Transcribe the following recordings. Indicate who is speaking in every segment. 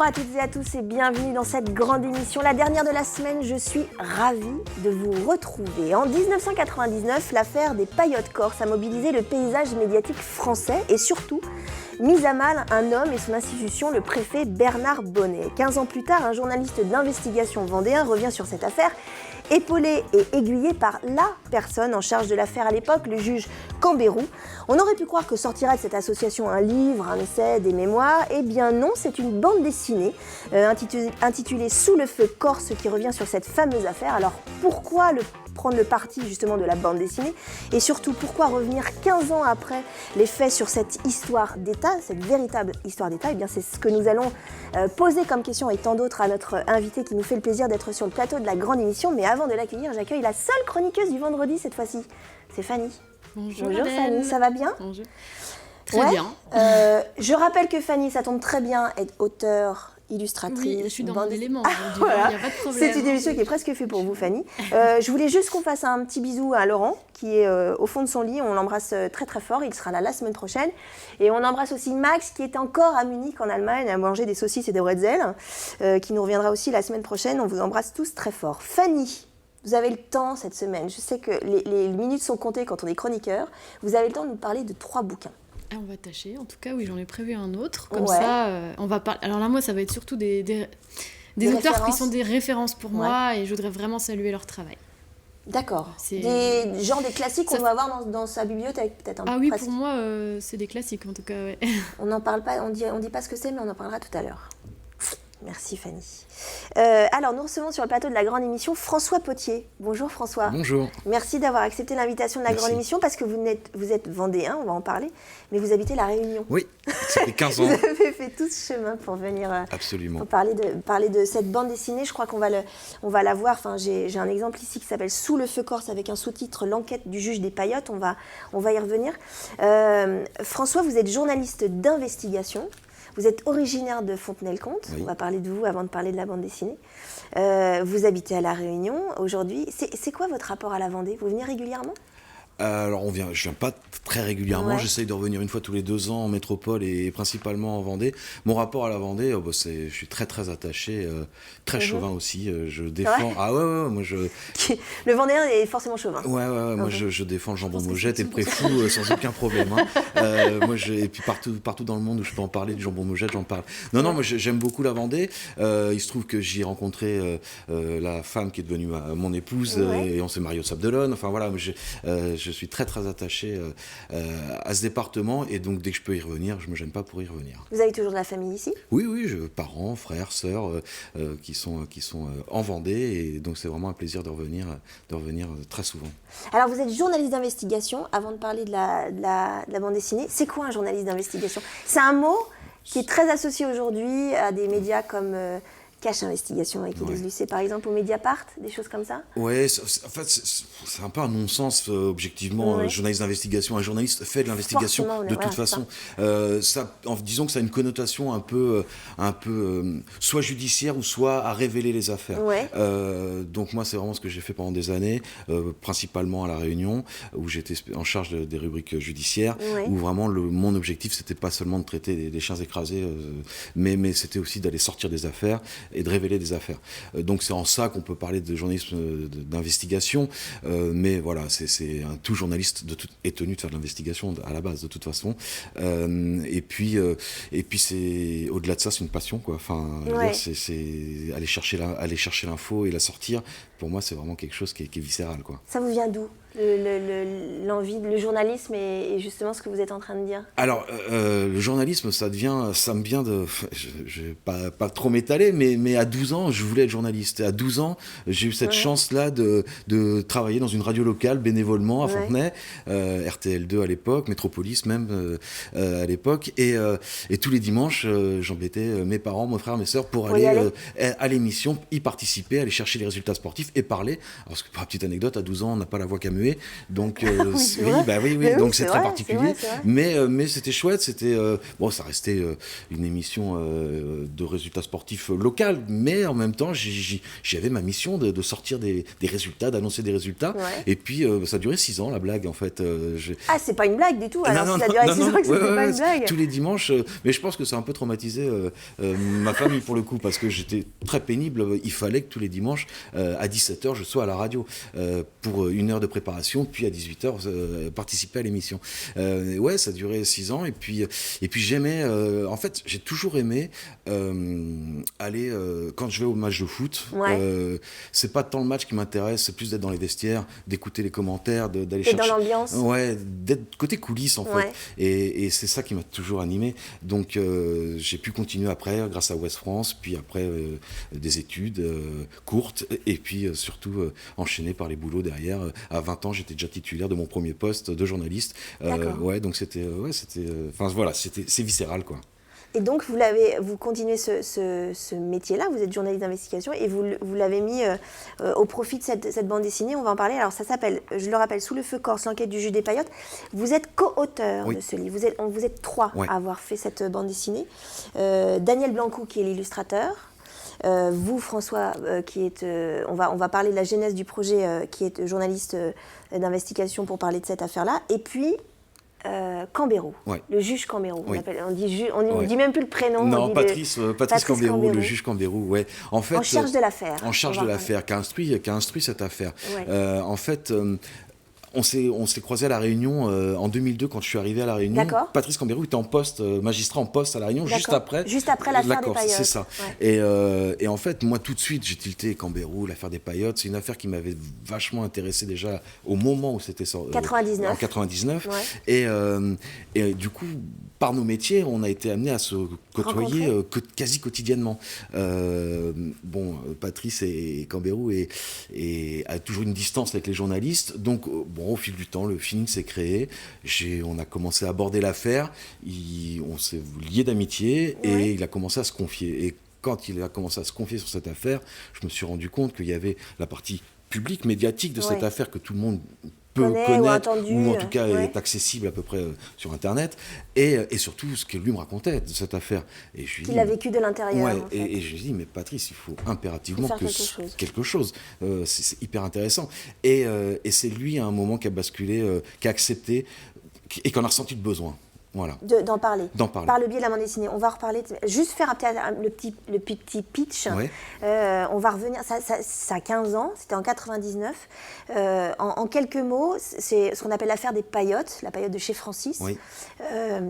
Speaker 1: à toutes et à tous et bienvenue dans cette grande émission, la dernière de la semaine. Je suis ravie de vous retrouver. En 1999, l'affaire des paillotes corses a mobilisé le paysage médiatique français et surtout mis à mal un homme et son institution, le préfet Bernard Bonnet. 15 ans plus tard, un journaliste d'investigation vendéen revient sur cette affaire, épaulé et aiguillé par la personne en charge de l'affaire à l'époque, le juge Cambérou. On aurait pu croire que sortira de cette association un livre, un essai, des mémoires. Eh bien non, c'est une bande dessinée intitulée « Sous le feu corse » qui revient sur cette fameuse affaire. Alors pourquoi prendre le parti justement de la bande dessinée et surtout pourquoi revenir 15 ans après les faits sur cette histoire d'État, cette véritable histoire d'État? Eh bien c'est ce que nous allons poser comme question et tant d'autres à notre invité qui nous fait le plaisir d'être sur le plateau de la grande émission. Mais avant de l'accueillir, j'accueille la seule chroniqueuse du vendredi cette fois-ci, c'est Fanny.
Speaker 2: Bonjour
Speaker 1: Fanny, ça va bien?
Speaker 2: Bonjour. Très bien.
Speaker 1: Je rappelle que Fanny, ça tombe très bien, est auteure, illustratrice.
Speaker 2: Oui, je suis dans mon élément.
Speaker 1: Voilà.
Speaker 2: Il n'y a pas de problème.
Speaker 1: C'est une émission qui est presque faite pour vous, Fanny. Je voulais juste qu'on fasse un petit bisou à Laurent, qui est au fond de son lit. On l'embrasse très très fort. Il sera là la semaine prochaine. Et on embrasse aussi Max, qui est encore à Munich, en Allemagne, à manger des saucisses et des bretzels, qui nous reviendra aussi la semaine prochaine. On vous embrasse tous très fort. Fanny, vous avez le temps cette semaine. Je sais que les minutes sont comptées quand on est chroniqueur. Vous avez le temps de nous parler de 3 bouquins.
Speaker 2: On va tâcher. En tout cas, oui, j'en ai prévu un autre. Comme ça, on va parler. Alors là, moi, ça va être surtout des auteurs qui sont des références pour moi et je voudrais vraiment saluer leur travail.
Speaker 1: D'accord. Des classiques qu'on doit avoir dans sa bibliothèque, peut-être.
Speaker 2: Ah oui, presque. Pour moi, c'est des classiques, en tout cas, ouais.
Speaker 1: On n'en parle pas, on dit pas ce que c'est, mais on en parlera tout à l'heure. Merci Fanny. Alors nous recevons sur le plateau de la grande émission François Potier. Bonjour François.
Speaker 3: Bonjour.
Speaker 1: Merci d'avoir accepté l'invitation de la grande émission parce que vous êtes vendéen, on va en parler, mais vous habitez La Réunion.
Speaker 3: Oui, ça fait 15 ans.
Speaker 1: Vous avez fait tout ce chemin pour venir
Speaker 3: Absolument.
Speaker 1: Pour parler de cette bande dessinée. Je crois qu'on va la voir. Enfin, j'ai un exemple ici qui s'appelle Sous le feu corse avec un sous-titre L'enquête du juge des paillotes. On va y revenir. François, vous êtes journaliste d'investigation. Vous êtes originaire de Fontenay-le-Comte, oui. On va parler de vous avant de parler de la bande dessinée. Vous habitez à La Réunion aujourd'hui. C'est quoi votre rapport à la Vendée? Vous venez régulièrement?
Speaker 3: Alors je viens pas très régulièrement, j'essaye de revenir une fois tous les 2 ans en métropole et principalement en Vendée. Mon rapport à la Vendée, je suis très très attaché, très chauvin aussi, je défends... Ah ouais, moi je...
Speaker 1: Le Vendéen est forcément chauvin.
Speaker 3: Ouais, moi je défends le jambon Mojette et le Préfou sans aucun problème. Et puis partout dans le monde où je peux en parler du jambon Mojette, j'en parle. Non, moi j'aime beaucoup la Vendée, il se trouve que j'y ai rencontré la femme qui est devenue mon épouse et on s'est mariés au Sable d'Olonne, enfin voilà, je suis très très attaché à ce département et donc dès que je peux y revenir, je me gêne pas pour y revenir.
Speaker 1: Vous avez toujours de la famille ici?
Speaker 3: Oui, parents, frères, sœurs qui sont en Vendée et donc c'est vraiment un plaisir de revenir très souvent.
Speaker 1: Alors vous êtes journaliste d'investigation, avant de parler de la bande dessinée. C'est quoi un journaliste d'investigation? C'est un mot qui est très associé aujourd'hui à des médias comme... Cache Investigation avec Élise Lucet, par exemple, au Mediapart, des choses comme ça?
Speaker 3: Oui, en fait, c'est un peu un non-sens, objectivement. Journaliste d'investigation, un journaliste fait de l'investigation de toute façon. Disons que ça a une connotation un peu soit judiciaire ou soit à révéler les affaires. Donc moi, c'est vraiment ce que j'ai fait pendant des années, principalement à La Réunion, où j'étais en charge des rubriques judiciaires, où vraiment mon objectif, c'était pas seulement de traiter des chiens écrasés, mais c'était aussi d'aller sortir des affaires et de révéler des affaires. Donc c'est en ça qu'on peut parler de journalisme d'investigation, mais voilà, tout journaliste est tenu de faire de l'investigation à la base de toute façon. Et puis c'est au-delà de ça, c'est une passion quoi. Enfin, c'est aller chercher l'info et la sortir. Pour moi, c'est vraiment quelque chose qui est viscéral quoi.
Speaker 1: Ça vous vient d'où? L'envie, le journalisme et justement ce que vous êtes en train de dire? Alors,
Speaker 3: le journalisme, ça me vient de... Je vais pas trop m'étaler, mais à 12 ans, je voulais être journaliste. Et à 12 ans, j'ai eu cette chance-là de travailler dans une radio locale bénévolement à Fontenay, RTL2 à l'époque, Métropolis même à l'époque. Et tous les dimanches, j'embêtais mes parents, mes frères, mes sœurs pour aller à l'émission, y participer, aller chercher les résultats sportifs et parler. Parce que, pour la petite anecdote, à 12 ans, on n'a pas la voix qu'à muer. continuer. Donc,
Speaker 1: oui,
Speaker 3: donc c'est très
Speaker 1: vrai,
Speaker 3: particulier.
Speaker 1: C'est vrai.
Speaker 3: Mais c'était chouette, ça restait une émission de résultats sportifs local, mais en même temps, j'avais ma mission de sortir des résultats, d'annoncer des résultats. Ouais. Et puis, ça a duré 6 ans, la blague, en fait.
Speaker 1: Ah, c'est pas une blague du tout. Alors, si ça a duré 6 ans, que c'était pas une blague.
Speaker 3: Tous les dimanches, mais je pense que ça a un peu traumatisé ma famille pour le coup, parce que j'étais très pénible. Il fallait que tous les dimanches, à 17h, je sois à la radio pour 1 heure de préparation, puis à 18h, participer à l'émission. Ouais, ça a duré 6 ans, et puis j'aimais, en fait, j'ai toujours aimé aller, quand je vais au match de foot, c'est pas tant le match qui m'intéresse, c'est plus d'être dans les vestiaires, d'écouter les commentaires, d'aller chercher...
Speaker 1: dans l'ambiance.
Speaker 3: Ouais, d'être côté coulisses, en fait. Et c'est ça qui m'a toujours animé. Donc, j'ai pu continuer après, grâce à Ouest France, puis après, des études courtes, et puis surtout enchaîné par les boulots derrière. À 20 ans, j'étais déjà titulaire de mon premier poste de journaliste. Donc c'est viscéral, quoi.
Speaker 1: Et donc, vous continuez ce métier-là, vous êtes journaliste d'investigation, et vous l'avez mis au profit de cette bande dessinée, on va en parler. Alors, ça s'appelle, je le rappelle, Sous le feu corse, l'enquête du juge des Paillotes. Vous êtes co-auteur de ce livre, vous êtes 3 à avoir fait cette bande dessinée. Daniel Blancou, qui est l'illustrateur. Vous, François, on va parler de la genèse du projet, qui est journaliste d'investigation pour parler de cette affaire-là. Et puis... Cambérou, le juge Cambérou. On dit même plus le prénom.
Speaker 3: Non, Patrice Cambérou, le juge Cambérou, En fait,
Speaker 1: en charge de l'affaire.
Speaker 3: En charge de l'affaire, qui a instruit cette affaire. En fait... On s'est croisés à La Réunion en 2002 quand je suis arrivé à La Réunion.
Speaker 1: D'accord.
Speaker 3: Patrice Cambérou était magistrat en poste à La Réunion, juste après
Speaker 1: l'affaire des Paillotes.
Speaker 3: C'est ça. Et en fait, moi tout de suite, j'ai tilté Cambérou, l'affaire des Paillotes. C'est une affaire qui m'avait vachement intéressé déjà au moment où c'était sorti.
Speaker 1: 99.
Speaker 3: En 99. Et du coup, par nos métiers, on a été amenés à se côtoyer quasi quotidiennement. Patrice et Cambérou a toujours une distance avec les journalistes. Donc, au fil du temps, le feeling s'est créé. On a commencé à aborder l'affaire. On s'est liés d'amitié et il a commencé à se confier. Et quand il a commencé à se confier sur cette affaire, je me suis rendu compte qu'il y avait la partie publique, médiatique de cette affaire que tout le monde peut connaître, ou en tout cas est accessible à peu près sur Internet, et surtout ce que lui me racontait de cette affaire.
Speaker 1: Il a vécu de l'intérieur. En fait.
Speaker 3: Et je lui ai dit, mais Patrice, il faut impérativement quelque chose. C'est hyper intéressant. Et c'est lui, à un moment, qui a basculé, qui a accepté, et qui en a ressenti le besoin. Voilà.
Speaker 1: D'en parler. Par le biais de la bande dessinée. On va reparler. Juste faire le petit pitch. On va revenir. Ça a 15 ans. C'était en 99. En quelques mots, c'est ce qu'on appelle l'affaire des Paillotes, la Paillote de chez Francis.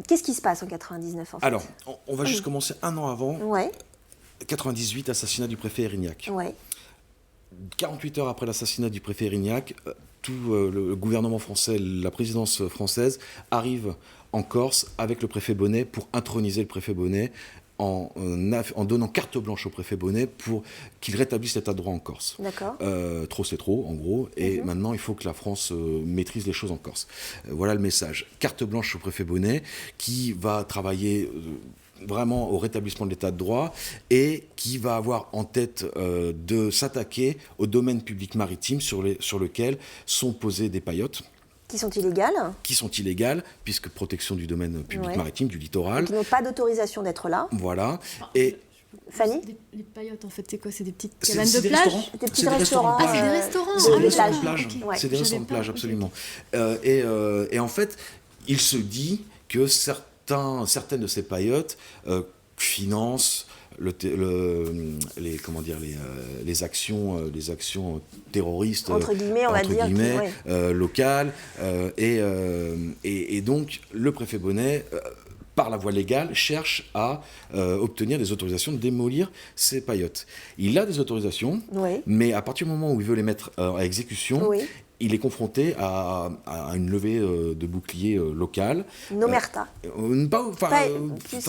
Speaker 1: Qu'est-ce qui se passe en 99 en fait ? Alors,
Speaker 3: on va juste commencer 1 an avant. 98, assassinat du préfet Erignac. 48 heures après l'assassinat du préfet Erignac, tout le gouvernement français, la présidence française arrive en Corse avec le préfet Bonnet pour introniser le préfet Bonnet en donnant carte blanche au préfet Bonnet pour qu'il rétablisse l'état de droit en Corse.
Speaker 1: D'accord.
Speaker 3: Trop c'est trop, en gros, et maintenant il faut que la France maîtrise les choses en Corse. Voilà le message. Carte blanche au préfet Bonnet qui va travailler... vraiment au rétablissement de l'état de droit et qui va avoir en tête de s'attaquer au domaine public maritime sur lequel sont posées des paillotes.
Speaker 1: Qui sont illégales.
Speaker 3: Qui sont illégales, puisque protection du domaine public maritime, du littoral.
Speaker 1: Qui n'ont pas d'autorisation d'être là.
Speaker 3: Voilà. Et
Speaker 1: Fanny ?
Speaker 2: Les paillotes, en fait, c'est quoi ? C'est des petites cabanes de plage ?
Speaker 1: Des petits restaurants.
Speaker 2: Ah, c'est des restaurants.
Speaker 3: C'est des restaurants de plage. C'est des restaurants de plage, absolument. Et en fait, il se dit que certaines de ces paillotes financent les actions terroristes
Speaker 1: entre guillemets, on va dire,
Speaker 3: locales, et donc le préfet Bonnet par la voie légale cherche à obtenir des autorisations de démolir ces paillotes. Il a des autorisations, mais à partir du moment où il veut les mettre à exécution, il est confronté à une levée de bouclier local.
Speaker 1: Une omerta.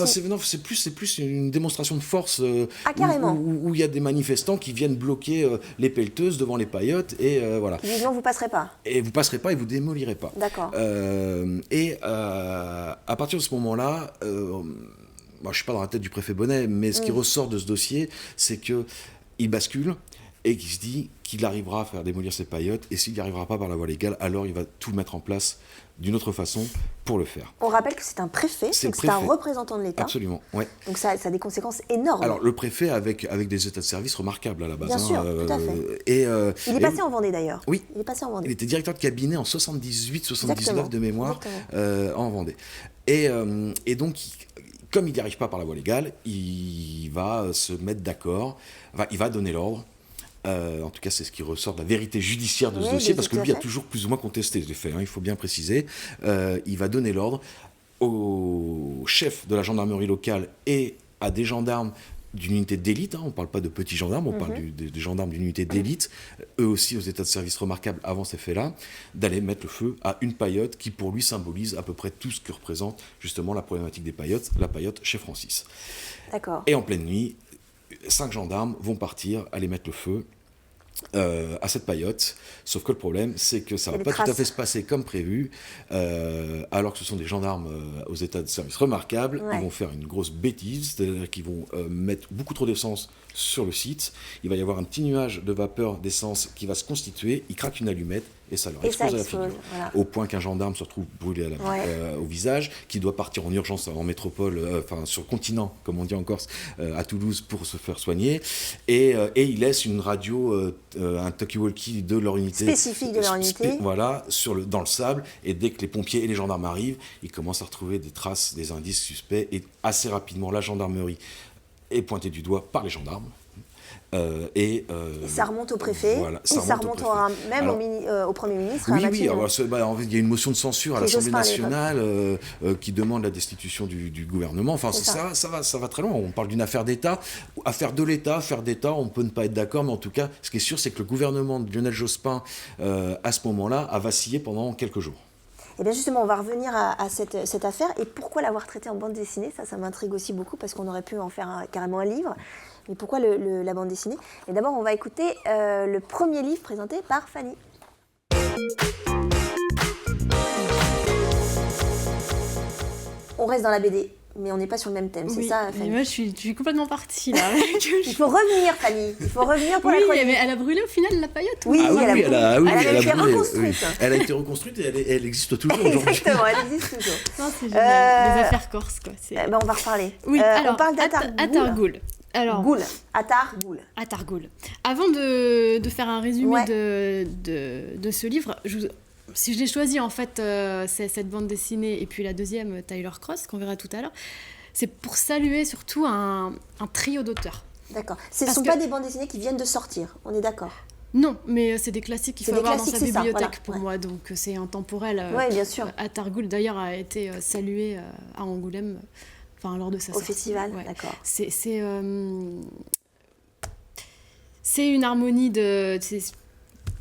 Speaker 3: C'est plus une démonstration de force
Speaker 1: carrément.
Speaker 3: Où il y a des manifestants qui viennent bloquer les pelleteuses devant les paillotes et voilà.
Speaker 1: Qui disent non, vous passerez pas.
Speaker 3: Et vous passerez pas et vous démolirez pas.
Speaker 1: D'accord.
Speaker 3: À partir de ce moment-là, moi je suis pas dans la tête du préfet Bonnet, mais ce qui ressort de ce dossier, c'est que il bascule. et qui se dit qu'il arrivera à faire démolir ces paillotes, et s'il n'y arrivera pas par la voie légale, alors il va tout mettre en place d'une autre façon pour le faire.
Speaker 1: On rappelle que c'est un préfet, c'est un représentant de l'État.
Speaker 3: Absolument, ouais.
Speaker 1: Donc ça a des conséquences énormes.
Speaker 3: Alors le préfet avec des états de service remarquables à la base.
Speaker 1: Bien sûr, tout à fait. Il est passé en Vendée d'ailleurs.
Speaker 3: Oui.
Speaker 1: Il est passé en Vendée.
Speaker 3: Il était directeur de cabinet en 78-79 de mémoire en Vendée. Et donc, comme il n'y arrive pas par la voie légale, il va se mettre d'accord, il va donner l'ordre. En tout cas, c'est ce qui ressort de la vérité judiciaire de ce dossier, parce que lui a toujours plus ou moins contesté les faits, il faut bien préciser. Il va donner l'ordre au chef de la gendarmerie locale et à des gendarmes d'une unité d'élite, on ne parle pas de petits gendarmes, on parle des gendarmes d'une unité d'élite, eux aussi aux états de service remarquables avant ces faits-là, d'aller mettre le feu à une paillote qui pour lui symbolise à peu près tout ce que représente justement la problématique des paillotes, la paillote chez Francis.
Speaker 1: D'accord.
Speaker 3: Et en pleine nuit, 5 gendarmes vont partir, aller mettre le feu à cette paillote, sauf que le problème c'est que ça ne va pas tout à fait se passer comme prévu, alors que ce sont des gendarmes aux états de service remarquables. Ils vont faire une grosse bêtise, c'est-à-dire qu'ils vont mettre beaucoup trop d'essence sur le site, il va y avoir un petit nuage de vapeur d'essence qui va se constituer, ils craquent une allumette et ça leur explose à la figure, au point qu'un gendarme se retrouve brûlé au visage, qui doit partir en urgence en métropole, sur le continent, comme on dit en Corse, à Toulouse pour se faire soigner, et il laisse une radio, un talkie-walkie de leur unité,
Speaker 1: spécifique de leur unité,
Speaker 3: dans le sable, et dès que les pompiers et les gendarmes arrivent, ils commencent à retrouver des traces, des indices suspects, et assez rapidement la gendarmerie est pointée du doigt par les gendarmes. Et
Speaker 1: ça remonte au préfet, ça remonte même au Premier ministre.
Speaker 3: Oui, il y a une motion de censure à l'Assemblée nationale qui demande la destitution du gouvernement. Enfin, ça va très loin. On parle d'une affaire d'État. Affaire de l'État, affaire d'État, on peut ne pas être d'accord, mais en tout cas, ce qui est sûr, c'est que le gouvernement de Lionel Jospin, à ce moment-là, a vacillé pendant quelques jours.
Speaker 1: Et bien justement, on va revenir à cette affaire. Et pourquoi l'avoir traitée en bande dessinée ? Ça m'intrigue aussi beaucoup, parce qu'on aurait pu en faire carrément un livre. Mais pourquoi la bande dessinée ? Et d'abord, on va écouter le premier livre présenté par Fanny. On reste dans la BD, mais on n'est pas sur le même thème, c'est ça, Fanny ?
Speaker 2: Moi, je suis complètement partie, là.
Speaker 1: Il faut revenir, Fanny. Il faut revenir pour la chronique.
Speaker 2: Mais elle a brûlé au final la paillote.
Speaker 1: Oui, elle a été reconstruite.
Speaker 3: Elle a été reconstruite et elle existe toujours aujourd'hui.
Speaker 1: Exactement, elle existe toujours.
Speaker 2: Non, c'est génial. Les affaires corses, quoi.
Speaker 1: On va reparler.
Speaker 2: Oui, alors,
Speaker 1: on parle d'Atargoul.
Speaker 2: Alors, Atargoul. Avant de faire un résumé de ce livre, si je l'ai choisi en fait, c'est cette bande dessinée et puis la deuxième, Tyler Cross, qu'on verra tout à l'heure, c'est pour saluer surtout un trio d'auteurs.
Speaker 1: D'accord. Ce ne sont pas des bandes dessinées qui viennent de sortir, on est d'accord ?
Speaker 2: Non, mais c'est des classiques qu'il faut avoir dans sa bibliothèque pour moi, donc c'est intemporel.
Speaker 1: Oui, bien sûr.
Speaker 2: Atargoul d'ailleurs a été salué à Angoulême. Lors de sa sortie.
Speaker 1: Au festival, d'accord.
Speaker 2: C'est une harmonie de...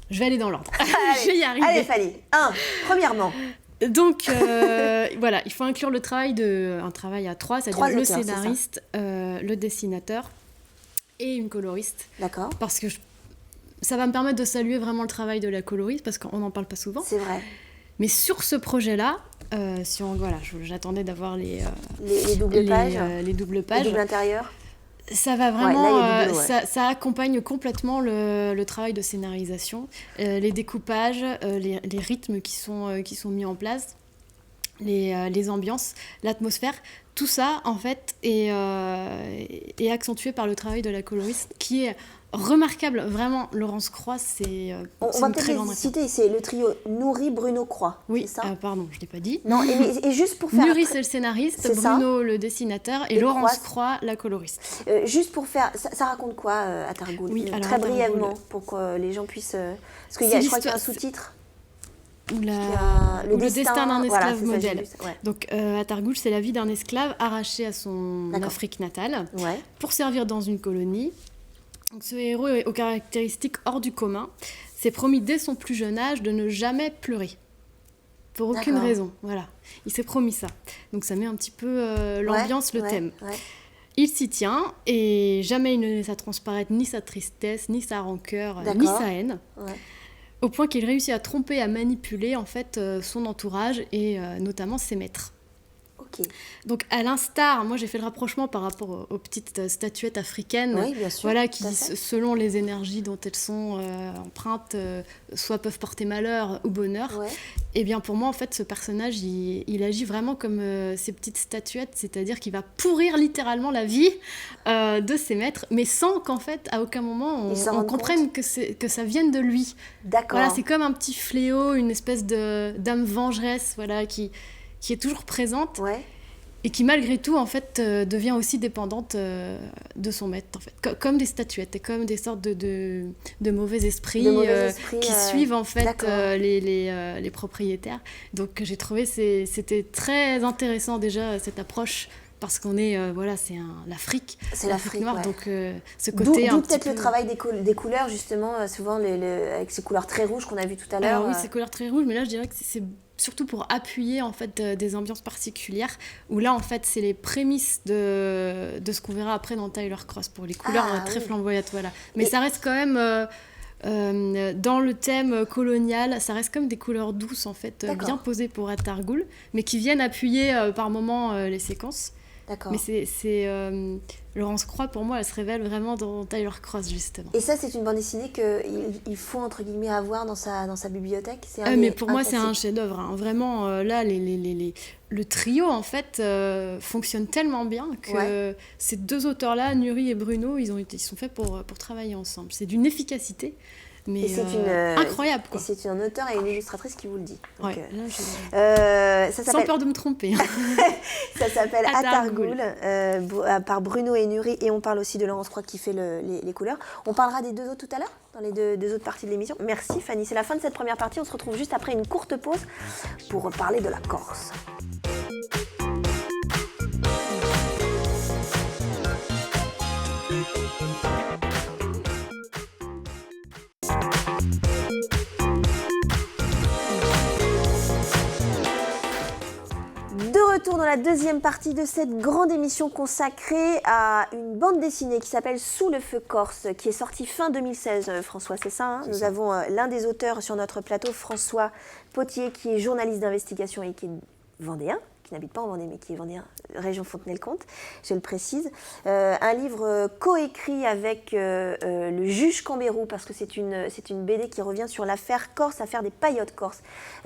Speaker 2: Je vais aller dans l'ordre. Je vais y arriver.
Speaker 1: Allez, Fanny. Premièrement.
Speaker 2: Donc, il faut inclure un travail à trois, c'est-à-dire le scénariste, le dessinateur et une coloriste.
Speaker 1: D'accord.
Speaker 2: Parce que ça va me permettre de saluer vraiment le travail de la coloriste, parce qu'on n'en parle pas souvent.
Speaker 1: C'est vrai.
Speaker 2: Mais sur ce projet-là, j'attendais d'avoir les
Speaker 1: doubles pages,
Speaker 2: les doubles intérieurs. Ça va vraiment, ça accompagne complètement le travail de scénarisation, les découpages, les rythmes qui sont mis en place, les ambiances, l'atmosphère. Tout ça, en fait, est accentué par le travail de la coloriste, qui est remarquable. Vraiment, Laurence Croix, c'est
Speaker 1: on va peut-être citer, c'est le trio Nourri-Bruno-Croix,
Speaker 2: oui,
Speaker 1: c'est ça ?
Speaker 2: Pardon, je ne l'ai pas dit.
Speaker 1: Non, et juste pour faire...
Speaker 2: Nourri, c'est le scénariste, Bruno, le dessinateur, et Laurence Croix, la coloriste.
Speaker 1: Juste pour faire... Ça raconte quoi, Atargoul ? Très brièvement, pour que les gens puissent... Parce qu'il je crois qu'il y a un sous-titre.
Speaker 2: Le destin d'un esclave modèle. Donc, Atargoul, c'est la vie d'un esclave arraché à son Afrique natale pour servir dans une colonie. Donc, ce héros est aux caractéristiques hors du commun. S'est promis dès son plus jeune âge de ne jamais pleurer. Pour aucune raison. Voilà. Il s'est promis ça. Donc ça met un petit peu l'ambiance, le thème. Ouais. Il s'y tient et jamais il ne laisse transparaître ni sa tristesse, ni sa rancœur, ni sa haine. Ouais. Au point qu'il réussit à tromper, à manipuler en fait son entourage et notamment ses maîtres.
Speaker 1: Ok. Ok.
Speaker 2: Donc à l'instar, moi j'ai fait le rapprochement par rapport aux petites statuettes africaines,
Speaker 1: oui, bien sûr,
Speaker 2: voilà, qui selon les énergies dont elles sont empreintes, soit peuvent porter malheur ou bonheur.
Speaker 1: Ouais.
Speaker 2: Et bien pour moi en fait ce personnage il agit vraiment comme ces petites statuettes, c'est-à-dire qu'il va pourrir littéralement la vie de ses maîtres, mais sans qu'en fait à aucun moment on comprenne que ça vienne de lui.
Speaker 1: D'accord.
Speaker 2: Voilà, c'est comme un petit fléau, une espèce d'âme vengeresse, voilà, qui est toujours présente.
Speaker 1: Ouais.
Speaker 2: Et qui malgré tout en fait devient aussi dépendante de son maître en fait, comme des statuettes et comme des sortes de mauvais esprits, qui suivent en fait les propriétaires. Donc j'ai trouvé c'était très intéressant déjà cette approche, parce qu'on est l'Afrique,
Speaker 1: c'est l'Afrique
Speaker 2: noire,
Speaker 1: ouais.
Speaker 2: Donc ce côté
Speaker 1: d'où peut-être le travail des couleurs justement, souvent avec ces couleurs très rouges qu'on a vu tout à l'heure.
Speaker 2: Alors oui, ces couleurs très rouges, mais là je dirais que c'est surtout pour appuyer en fait des ambiances particulières, où là en fait c'est les prémices de ce qu'on verra après dans Tyler Cross pour les couleurs très flamboyantes, voilà. Mais ça reste quand même dans le thème colonial, ça reste comme des couleurs douces en fait, bien posées pour Atargul, mais qui viennent appuyer par moments les séquences.
Speaker 1: D'accord.
Speaker 2: Mais c'est Laurence Croix, pour moi, elle se révèle vraiment dans Tyler Cross, justement.
Speaker 1: Et ça, c'est une bande dessinée qu'il faut, entre guillemets, avoir dans sa bibliothèque.
Speaker 2: Mais pour moi, c'est un chef-d'œuvre. Hein. Vraiment, là, le trio, en fait, fonctionne tellement bien que ces deux auteurs-là, Nuri et Bruno, ils sont faits pour travailler ensemble. C'est d'une efficacité. Mais incroyable, quoi.
Speaker 1: Et c'est un auteur et une illustratrice qui vous le dit. Donc,
Speaker 2: ça sans peur de me tromper.
Speaker 1: Ça s'appelle Atargul, par Bruno et Nuri, et on parle aussi de Laurence Croix qui fait les couleurs. On parlera des deux autres tout à l'heure, dans les deux autres parties de l'émission. Merci Fanny, c'est la fin de cette première partie. On se retrouve juste après une courte pause pour parler de la Corse. De retour dans la deuxième partie de cette grande émission consacrée à une bande dessinée qui s'appelle Sous le feu corse, qui est sortie fin 2016, François, c'est ça, hein? Nous avons l'un des auteurs sur notre plateau, François Potier, qui est journaliste d'investigation et qui est vendéen, qui n'habite pas en Vendée, mais qui est vendéen, région Fontenay-le-Comte, je le précise. Un livre coécrit avec le juge Cambérou, parce que c'est une BD qui revient sur l'affaire Corse, l'affaire des paillotes corse.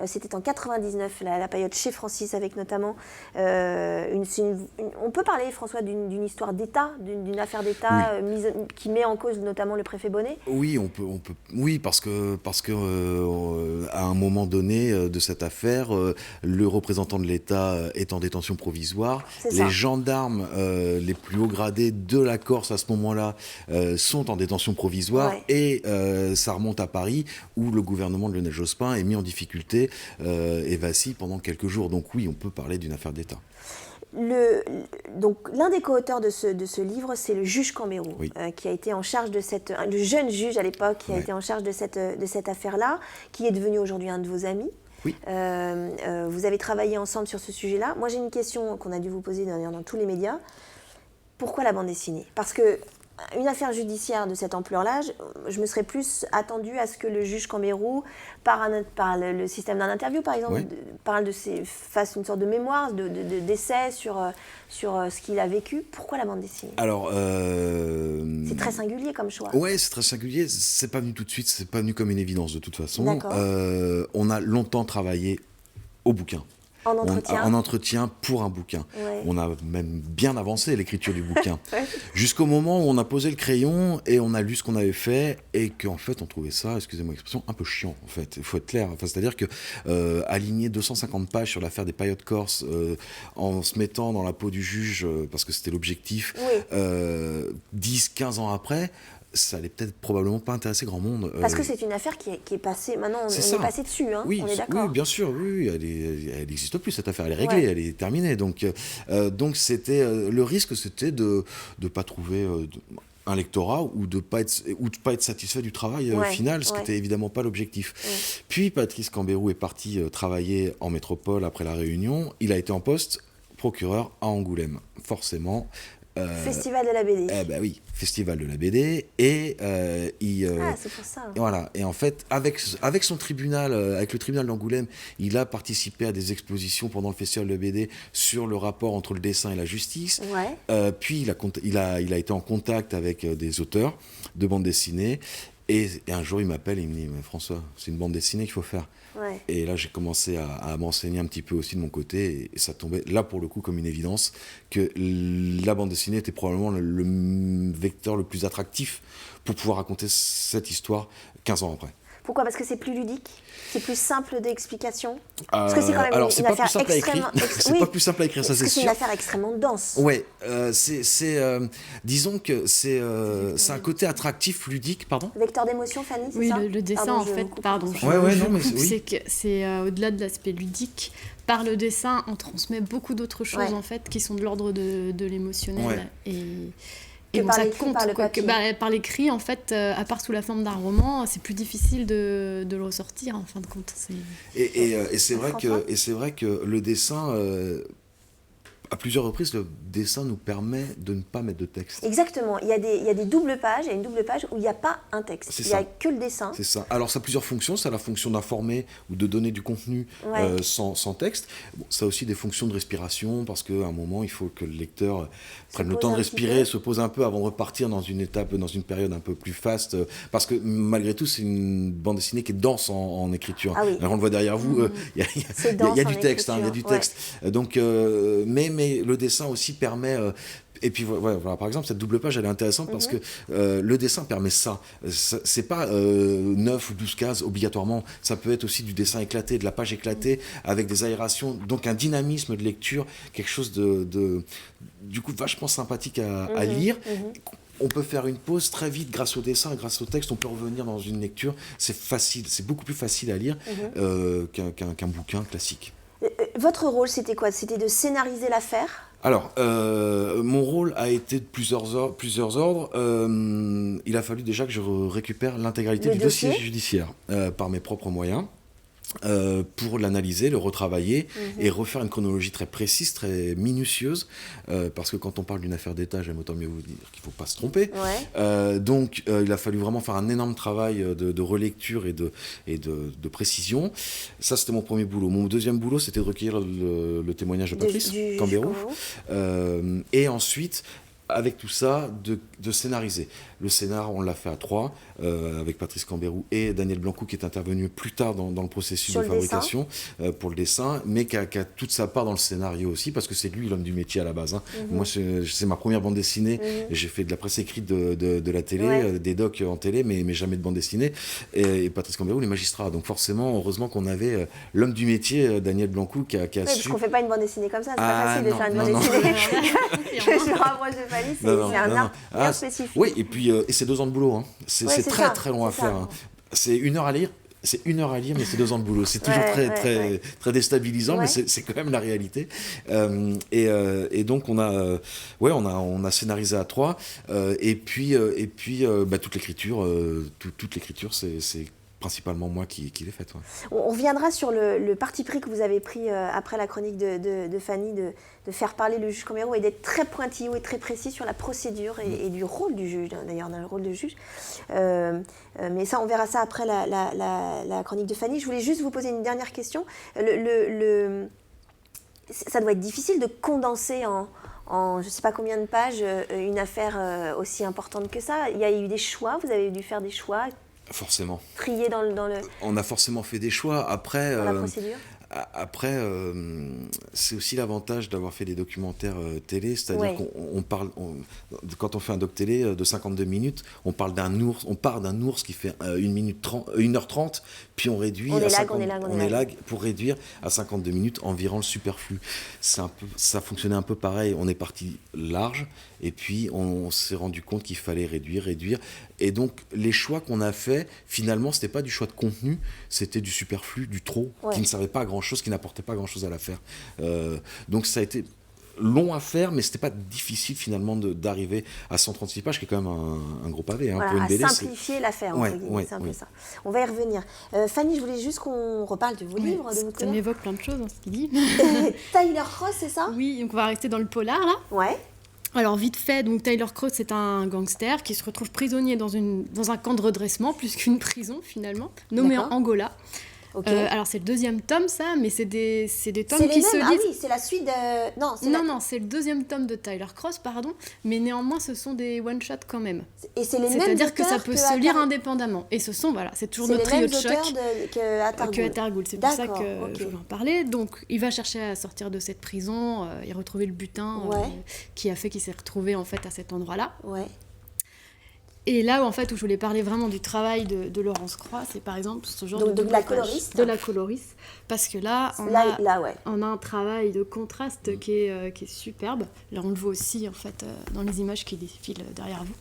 Speaker 1: C'était en 99, la paillote chez Francis, avec notamment... on peut parler, François, d'une histoire d'État, d'une affaire d'État qui met en cause notamment le préfet Bonnet.
Speaker 3: Oui, on peut. Oui, parce que à un moment donné de cette affaire, le représentant de l'État est en détention provisoire. Les gendarmes les plus hauts gradés de la Corse à ce moment-là sont en détention provisoire, et ça remonte à Paris où le gouvernement de Lionel Jospin est mis en difficulté et vacille pendant quelques jours. Donc oui, on peut parler d'une affaire d'État.
Speaker 1: Donc l'un des co-auteurs de ce livre, c'est le juge Cambérou, qui a été en charge de le jeune juge à l'époque, qui a été en charge de cette affaire-là, qui est devenu aujourd'hui un de vos amis.
Speaker 3: Oui.
Speaker 1: Vous avez travaillé ensemble sur ce sujet-là. Moi, j'ai une question qu'on a dû vous poser dans tous les médias. Pourquoi la bande dessinée ? Parce que une affaire judiciaire de cette ampleur-là, je me serais plus attendue à ce que le juge Cambérou, par le système d'un interview, par exemple, fasse une sorte de mémoire, d'essai sur ce qu'il a vécu. Pourquoi la bande dessinée ?
Speaker 3: Alors,
Speaker 1: c'est très singulier comme choix.
Speaker 3: Ouais, c'est très singulier. C'est pas venu tout de suite, c'est pas venu comme une évidence de toute façon.
Speaker 1: D'accord.
Speaker 3: On a longtemps travaillé au bouquin.
Speaker 1: En entretien.
Speaker 3: En entretien pour un bouquin. Ouais. On a même bien avancé l'écriture du bouquin. Jusqu'au moment où on a posé le crayon et on a lu ce qu'on avait fait, et qu'en fait on trouvait ça, excusez-moi l'expression, un peu chiant en fait. Il faut être clair. Enfin, c'est-à-dire que aligner 250 pages sur l'affaire des paillotes corse en se mettant dans la peau du juge, parce que c'était l'objectif, 10-15 ans après, ça allait peut-être probablement pas intéresser grand monde.
Speaker 1: Parce que c'est une affaire qui est passée, maintenant on est passé dessus, hein,
Speaker 3: oui,
Speaker 1: on est d'accord.
Speaker 3: Oui, bien sûr, oui, elle n'existe plus cette affaire, elle est réglée, elle est terminée. Donc c'était, le risque c'était de ne pas trouver un lectorat ou de pas être satisfait du travail final, ce qui n'était évidemment pas l'objectif. Puis Patrice Cambérou est parti travailler en métropole après la Réunion, il a été en poste procureur à Angoulême. Forcément,
Speaker 1: Festival de la BD.
Speaker 3: Eh ben oui, Festival de la BD. Et
Speaker 1: c'est pour ça.
Speaker 3: Voilà. Et en fait, avec son tribunal, avec le tribunal d'Angoulême, il a participé à des expositions pendant le Festival de la BD sur le rapport entre le dessin et la justice.
Speaker 1: Ouais.
Speaker 3: Puis il a été en contact avec des auteurs de bande dessinée. Et un jour, il m'appelle et il me dit « François, c'est une bande dessinée qu'il faut faire. »
Speaker 1: Ouais.
Speaker 3: Et là, j'ai commencé à m'enseigner un petit peu aussi de mon côté, et ça tombait là pour le coup comme une évidence que la bande dessinée était probablement le vecteur le plus attractif pour pouvoir raconter cette histoire 15 ans après.
Speaker 1: Pourquoi ? Parce que c'est plus ludique ? C'est plus simple d'explication ? Parce que c'est quand même une affaire extrêmement...
Speaker 3: C'est pas plus simple à écrire, ça c'est sûr.
Speaker 1: C'est une affaire extrêmement dense.
Speaker 3: Ouais, disons que c'est un côté attractif, ludique, pardon.
Speaker 1: Vecteur d'émotion, Fanny, c'est ça ?
Speaker 2: Oui, le dessin en fait, c'est que c'est au-delà de l'aspect ludique. Par le dessin, on transmet beaucoup d'autres choses en fait, qui sont de l'ordre de l'émotionnel et
Speaker 1: par l'écrit, par le papier.
Speaker 2: Par l'écrit, en fait, à part sous la forme d'un roman, c'est plus difficile de le ressortir, en fin de compte.
Speaker 3: Et c'est vrai que le dessin, à plusieurs reprises, le dessin nous permet de ne pas mettre de texte.
Speaker 1: Exactement. Il y a des doubles pages, il y a une double page où il n'y a pas un texte. Il n'y a que le dessin.
Speaker 3: C'est ça. Alors, ça a plusieurs fonctions. Ça a la fonction d'informer ou de donner du contenu sans texte. Bon, ça a aussi des fonctions de respiration, parce qu'à un moment, il faut que le lecteur prenne le temps de respirer, se pose un peu avant de repartir dans une période un peu plus faste. Parce que malgré tout, c'est une bande dessinée qui est dense en écriture.
Speaker 1: Ah oui.
Speaker 3: Alors, on le voit derrière vous, il y a du texte. Il y a du texte. Donc, mais le dessin aussi permet... et puis voilà, par exemple, cette double page, elle est intéressante parce que le dessin permet ça. C'est pas 9 ou 12 cases obligatoirement. Ça peut être aussi du dessin éclaté, de la page éclatée, avec des aérations, donc un dynamisme de lecture, quelque chose du coup vachement sympathique à lire. On peut faire une pause très vite grâce au dessin, grâce au texte, on peut revenir dans une lecture. C'est facile, c'est beaucoup plus facile à lire qu'un bouquin classique.
Speaker 1: Votre rôle, c'était quoi ? C'était de scénariser l'affaire ?
Speaker 3: Alors, mon rôle a été de plusieurs ordres. Il a fallu déjà que je récupère l'intégralité du dossier judiciaire par mes propres moyens. Pour l'analyser, le retravailler et refaire une chronologie très précise, très minutieuse, parce que quand on parle d'une affaire d'État, j'aime autant mieux vous dire qu'il ne faut pas se tromper. Donc il a fallu vraiment faire un énorme travail de relecture et de précision. Ça, c'était mon premier boulot. Mon deuxième boulot, c'était de recueillir le témoignage de Patrice Cambérou. Et ensuite, avec tout ça, de scénariser. Le scénar, on l'a fait à 3, avec Patrice Cambérou et Daniel Blancou, qui est intervenu plus tard dans le processus de fabrication pour le dessin, mais qui a toute sa part dans le scénario aussi, parce que c'est lui l'homme du métier à la base. Moi, c'est ma première bande dessinée. J'ai fait de la presse écrite, de la télé, des docs en télé, mais jamais de bande dessinée. Et Patrice Cambérou, les magistrats. Donc forcément, heureusement qu'on avait l'homme du métier, Daniel Blancou, qui a su...
Speaker 1: parce qu'on ne fait pas une bande dessinée comme ça, c'est pas facile de faire une bande dessinée. Je me rapproche de Fanny, c'est un art bien spécifique.
Speaker 3: Oui, et puis c'est 2 ans de boulot. C'est très très long à faire. C'est 1 heure à lire. C'est 1 heure à lire, mais c'est 2 ans de boulot. C'est toujours très déstabilisant, mais c'est quand même la réalité. Et donc on a scénarisé à 3. Et puis toute l'écriture, c'est principalement moi qui l'ai faite.
Speaker 1: On reviendra sur le parti pris que vous avez pris après la chronique de Fanny, de faire parler le juge Cambérou et d'être très pointilleux et très précis sur la procédure et du rôle du juge, d'ailleurs, dans le rôle de juge. Mais ça, on verra ça après la chronique de Fanny. Je voulais juste vous poser une dernière question. Ça doit être difficile de condenser en je ne sais pas combien de pages une affaire aussi importante que ça. Il y a eu des choix, vous avez dû faire des choix.
Speaker 3: Forcément.
Speaker 1: Trier dans le...
Speaker 3: On a forcément fait des choix. Après,
Speaker 1: dans la procédure.
Speaker 3: Après, c'est aussi l'avantage d'avoir fait des documentaires télé, c'est-à-dire qu'on parle, quand on fait un doc télé de 52 minutes, on part d'un ours qui fait 1h30, puis on réduit on est lag pour réduire à 52 minutes environ le superflu. Ça fonctionnait un peu pareil, on est parti large, et puis on s'est rendu compte qu'il fallait réduire. Et donc, les choix qu'on a faits, finalement, c'était pas du choix de contenu, c'était du superflu, du trop, qui ne servait pas à grand-chose, qui n'apportait pas grand-chose à l'affaire. Donc, ça a été long à faire, mais c'était pas difficile, finalement, d'arriver à 136 pages, qui est quand même un gros pavé. Pour une BD,
Speaker 1: simplifier l'affaire, c'est un peu ça. On va y revenir. Fanny, je voulais juste qu'on reparle de vos livres.
Speaker 2: Ça m'évoque plein de choses, ce qu'il dit.
Speaker 1: Tyler Cross, c'est ça ?
Speaker 2: Oui, donc on va rester dans le polar, là.
Speaker 1: Ouais.
Speaker 2: Alors vite fait, donc Tyler Cross c'est un gangster qui se retrouve prisonnier dans un camp de redressement, plus qu'une prison finalement, nommé en Angola. Okay. Alors c'est le 2e tome ça, mais c'est des tomes qui se lisent.
Speaker 1: Ah oui, c'est la suite de...
Speaker 2: Non, c'est le 2e tome de Tyler Cross, pardon, mais néanmoins ce sont des one-shots quand même.
Speaker 1: Et c'est les mêmes auteurs.
Speaker 2: C'est-à-dire que ça peut se lire indépendamment. Et ce sont, c'est toujours notre trio de choc
Speaker 1: que
Speaker 2: Attargul. C'est pour ça que je voulais en parler. Donc il va chercher à sortir de cette prison et retrouver le butin qui a fait qu'il s'est retrouvé en fait à cet endroit-là.
Speaker 1: Ouais.
Speaker 2: Et là où je voulais parler vraiment du travail de Laurence Croix, c'est par exemple ce genre
Speaker 1: de la coloriste.
Speaker 2: De la coloriste, parce que là on a un travail de contraste qui est superbe. Là on le voit aussi en fait dans les images qui défilent derrière vous.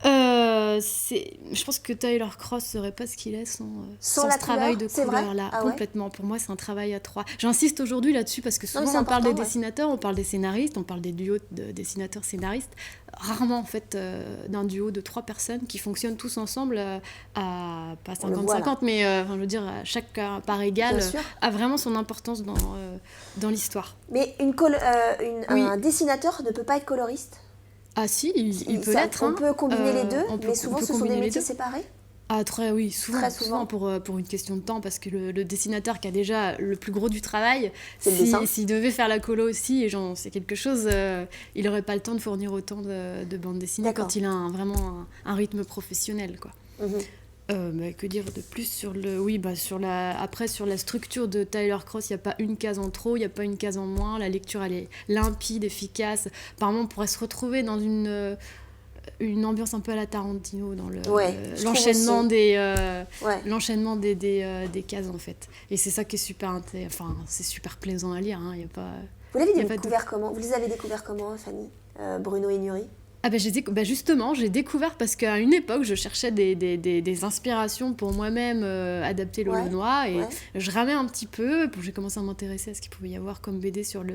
Speaker 2: Je pense que Tyler Cross serait pas ce qu'il est sans ce travail de couleur là, complètement. Pour moi c'est un travail à 3. J'insiste aujourd'hui là-dessus parce que souvent on parle des dessinateurs, on parle des scénaristes, on parle des duos de dessinateurs scénaristes, rarement en fait d'un duo de 3 personnes qui fonctionnent tous ensemble à pas 50-50 mais je veux dire chaque part égale a vraiment son importance dans l'histoire.
Speaker 1: Mais un dessinateur ne peut pas être coloriste?
Speaker 2: Ah si, il peut l'être.
Speaker 1: On peut combiner les deux, mais souvent ce sont des métiers séparés?
Speaker 2: Ah souvent pour une question de temps, parce que le dessinateur qui a déjà le plus gros du travail, s'il devait faire la colo aussi, et c'est quelque chose, il n'aurait pas le temps de fournir autant de bandes dessinées quand il a vraiment un rythme professionnel, quoi. Que dire de plus sur sur la structure de Tyler Cross, il n'y a pas une case en trop, il n'y a pas une case en moins, la lecture elle est limpide, efficace. Par moments on pourrait se retrouver dans une ambiance un peu à la Tarantino dans l'enchaînement des cases en fait. Et c'est ça qui est c'est super plaisant à lire, hein. Y a pas,
Speaker 1: vous l'avez découvert comment? Vous les avez découverts comment, Fanny? Bruno et Nuri?
Speaker 2: Justement, j'ai découvert parce qu'à une époque, je cherchais des inspirations pour moi-même adapter le Launois et je ramais un petit peu. J'ai commencé à m'intéresser à ce qu'il pouvait y avoir comme BD sur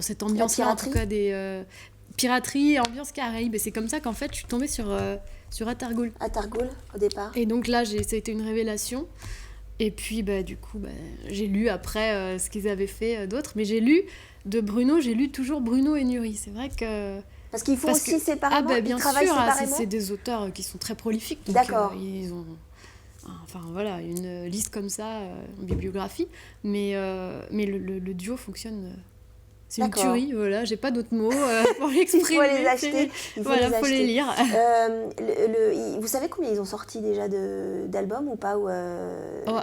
Speaker 2: cette ambiance-là, en tout cas des piraterie, ambiance caraïbe. Et c'est comme ça qu'en fait, je suis tombée sur Attargul.
Speaker 1: Attargul, au départ.
Speaker 2: Et donc là, ça a été une révélation. Et puis, du coup, j'ai lu après ce qu'ils avaient fait d'autres. Mais j'ai lu toujours Bruno et Nuri. C'est vrai que...
Speaker 1: Parce qu'ils font aussi séparément,
Speaker 2: bien
Speaker 1: ils travaillent
Speaker 2: sûr,
Speaker 1: séparément.
Speaker 2: C'est des auteurs qui sont très prolifiques. Donc,
Speaker 1: d'accord.
Speaker 2: Ils ont une liste comme ça en bibliographie. Mais le duo fonctionne... C'est une tuerie, voilà, j'ai pas d'autres mots pour l'exprimer.
Speaker 1: Il faut les acheter.
Speaker 2: Faut les lire.
Speaker 1: Vous savez combien ils ont sorti déjà d'albums ou pas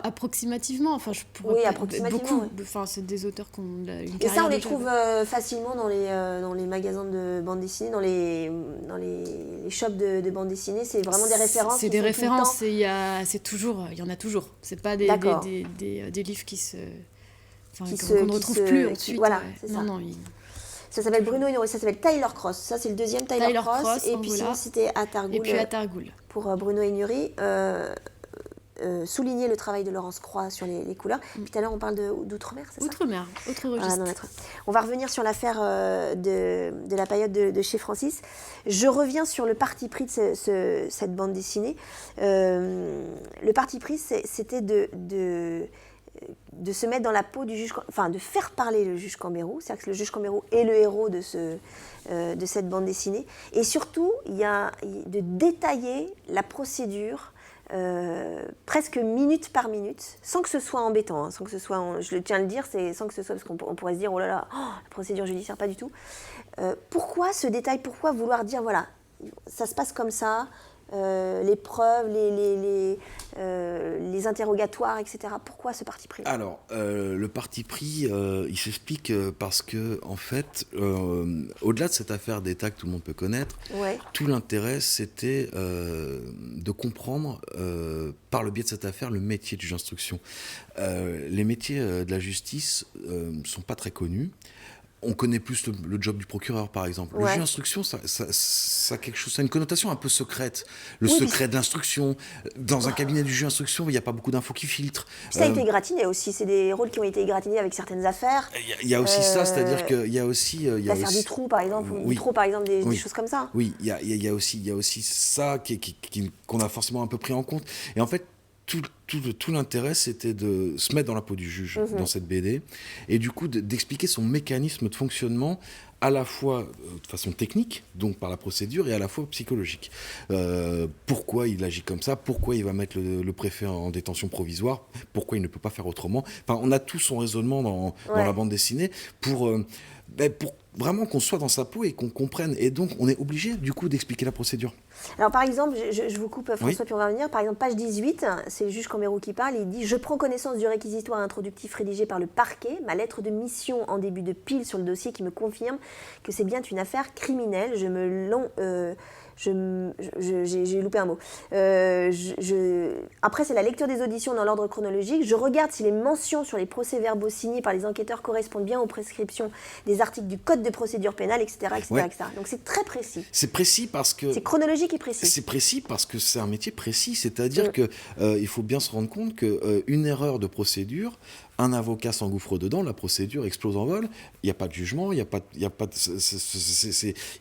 Speaker 2: approximativement, je pourrais...
Speaker 1: Oui, approximativement.
Speaker 2: Beaucoup, c'est des auteurs qui ont une carrière.
Speaker 1: Et ça, on les trouve facilement dans les magasins de bande dessinée, dans les shops de bande dessinée. C'est vraiment des références.
Speaker 2: C'est des références, il y en a toujours. C'est pas des livres qui se... qu'on ne retrouve plus ensuite.
Speaker 1: Voilà, c'est ça. Ça s'appelle Bruno et Nuri, ça s'appelle Tyler Cross. Ça, c'est le deuxième Tyler Cross. Et puis sinon, c'était Attargul.
Speaker 2: Et puis Attargul.
Speaker 1: Pour Bruno et Nuri. Souligner le travail de Laurence Croix sur les couleurs. Puis tout à l'heure, on parle d'outre-mer, c'est ça?
Speaker 2: Outre-mer, autre registre.
Speaker 1: On va revenir sur l'affaire de la paillote de chez Francis. Je reviens sur le parti pris de cette bande dessinée. Le parti pris, c'était de se mettre dans la peau du juge, de faire parler le juge Cambérou, c'est-à-dire que le juge Cambérou est le héros de cette bande dessinée, et surtout de détailler la procédure presque minute par minute, sans que ce soit embêtant, hein, sans que ce soit, je tiens à le dire, c'est sans que ce soit, parce qu'on pourrait se dire oh là là, la procédure judiciaire, pas du tout. Pourquoi ce détail? Pourquoi vouloir dire voilà, ça se passe comme ça? Les preuves, les interrogatoires, etc. Pourquoi ce parti pris?
Speaker 3: Alors, le parti pris, il s'explique parce que, en fait, au-delà de cette affaire d'État que tout le monde peut connaître, tout l'intérêt, c'était de comprendre, par le biais de cette affaire, le métier du juge d'instruction. Les métiers de la justice ne sont pas très connus. On connaît plus le job du procureur, par exemple. Le juge d'instruction, ça a quelque chose, ça a une connotation un peu secrète. Le secret de l'instruction. Dans un cabinet du juge d'instruction, il n'y a pas beaucoup d'infos qui filtrent.
Speaker 1: Ça a été égratigné aussi. C'est des rôles qui ont été égratignés avec certaines affaires.
Speaker 3: Il y a aussi ça, c'est-à-dire qu'il y a aussi...
Speaker 1: l'affaire du trou, par exemple, ou du trou, par exemple, des choses comme ça.
Speaker 3: Oui, il y a aussi ça qu'on a forcément un peu pris en compte. Et en fait, tout l'intérêt, c'était de se mettre dans la peau du juge dans cette BD, et du coup d'expliquer son mécanisme de fonctionnement, à la fois de façon technique, donc par la procédure, et à la fois psychologique. Pourquoi il agit comme ça, pourquoi il va mettre le préfet en détention provisoire, pourquoi il ne peut pas faire autrement. Enfin, on a tout son raisonnement dans la bande dessinée pour vraiment qu'on soit dans sa peau et qu'on comprenne. Et donc, on est obligé, du coup, d'expliquer la procédure.
Speaker 1: Alors, par exemple, je vous coupe, François, puis on va revenir. Par exemple, page 18, c'est le juge Cambérou qui parle. Il dit « Je prends connaissance du réquisitoire introductif rédigé par le parquet, ma lettre de mission en début de pile sur le dossier qui me confirme que c'est bien une affaire criminelle. J'ai loupé un mot. Après, c'est la lecture des auditions dans l'ordre chronologique. Je regarde si les mentions sur les procès-verbaux signés par les enquêteurs correspondent bien aux prescriptions des articles du Code de procédure pénale, etc. etc. Donc, c'est très précis.
Speaker 3: C'est précis parce que...
Speaker 1: C'est chronologique et précis.
Speaker 3: C'est précis parce que c'est un métier précis. C'est-à-dire qu'il faut bien se rendre compte qu'une erreur de procédure, un avocat s'engouffre dedans, la procédure explose en vol, il n'y a pas de jugement, il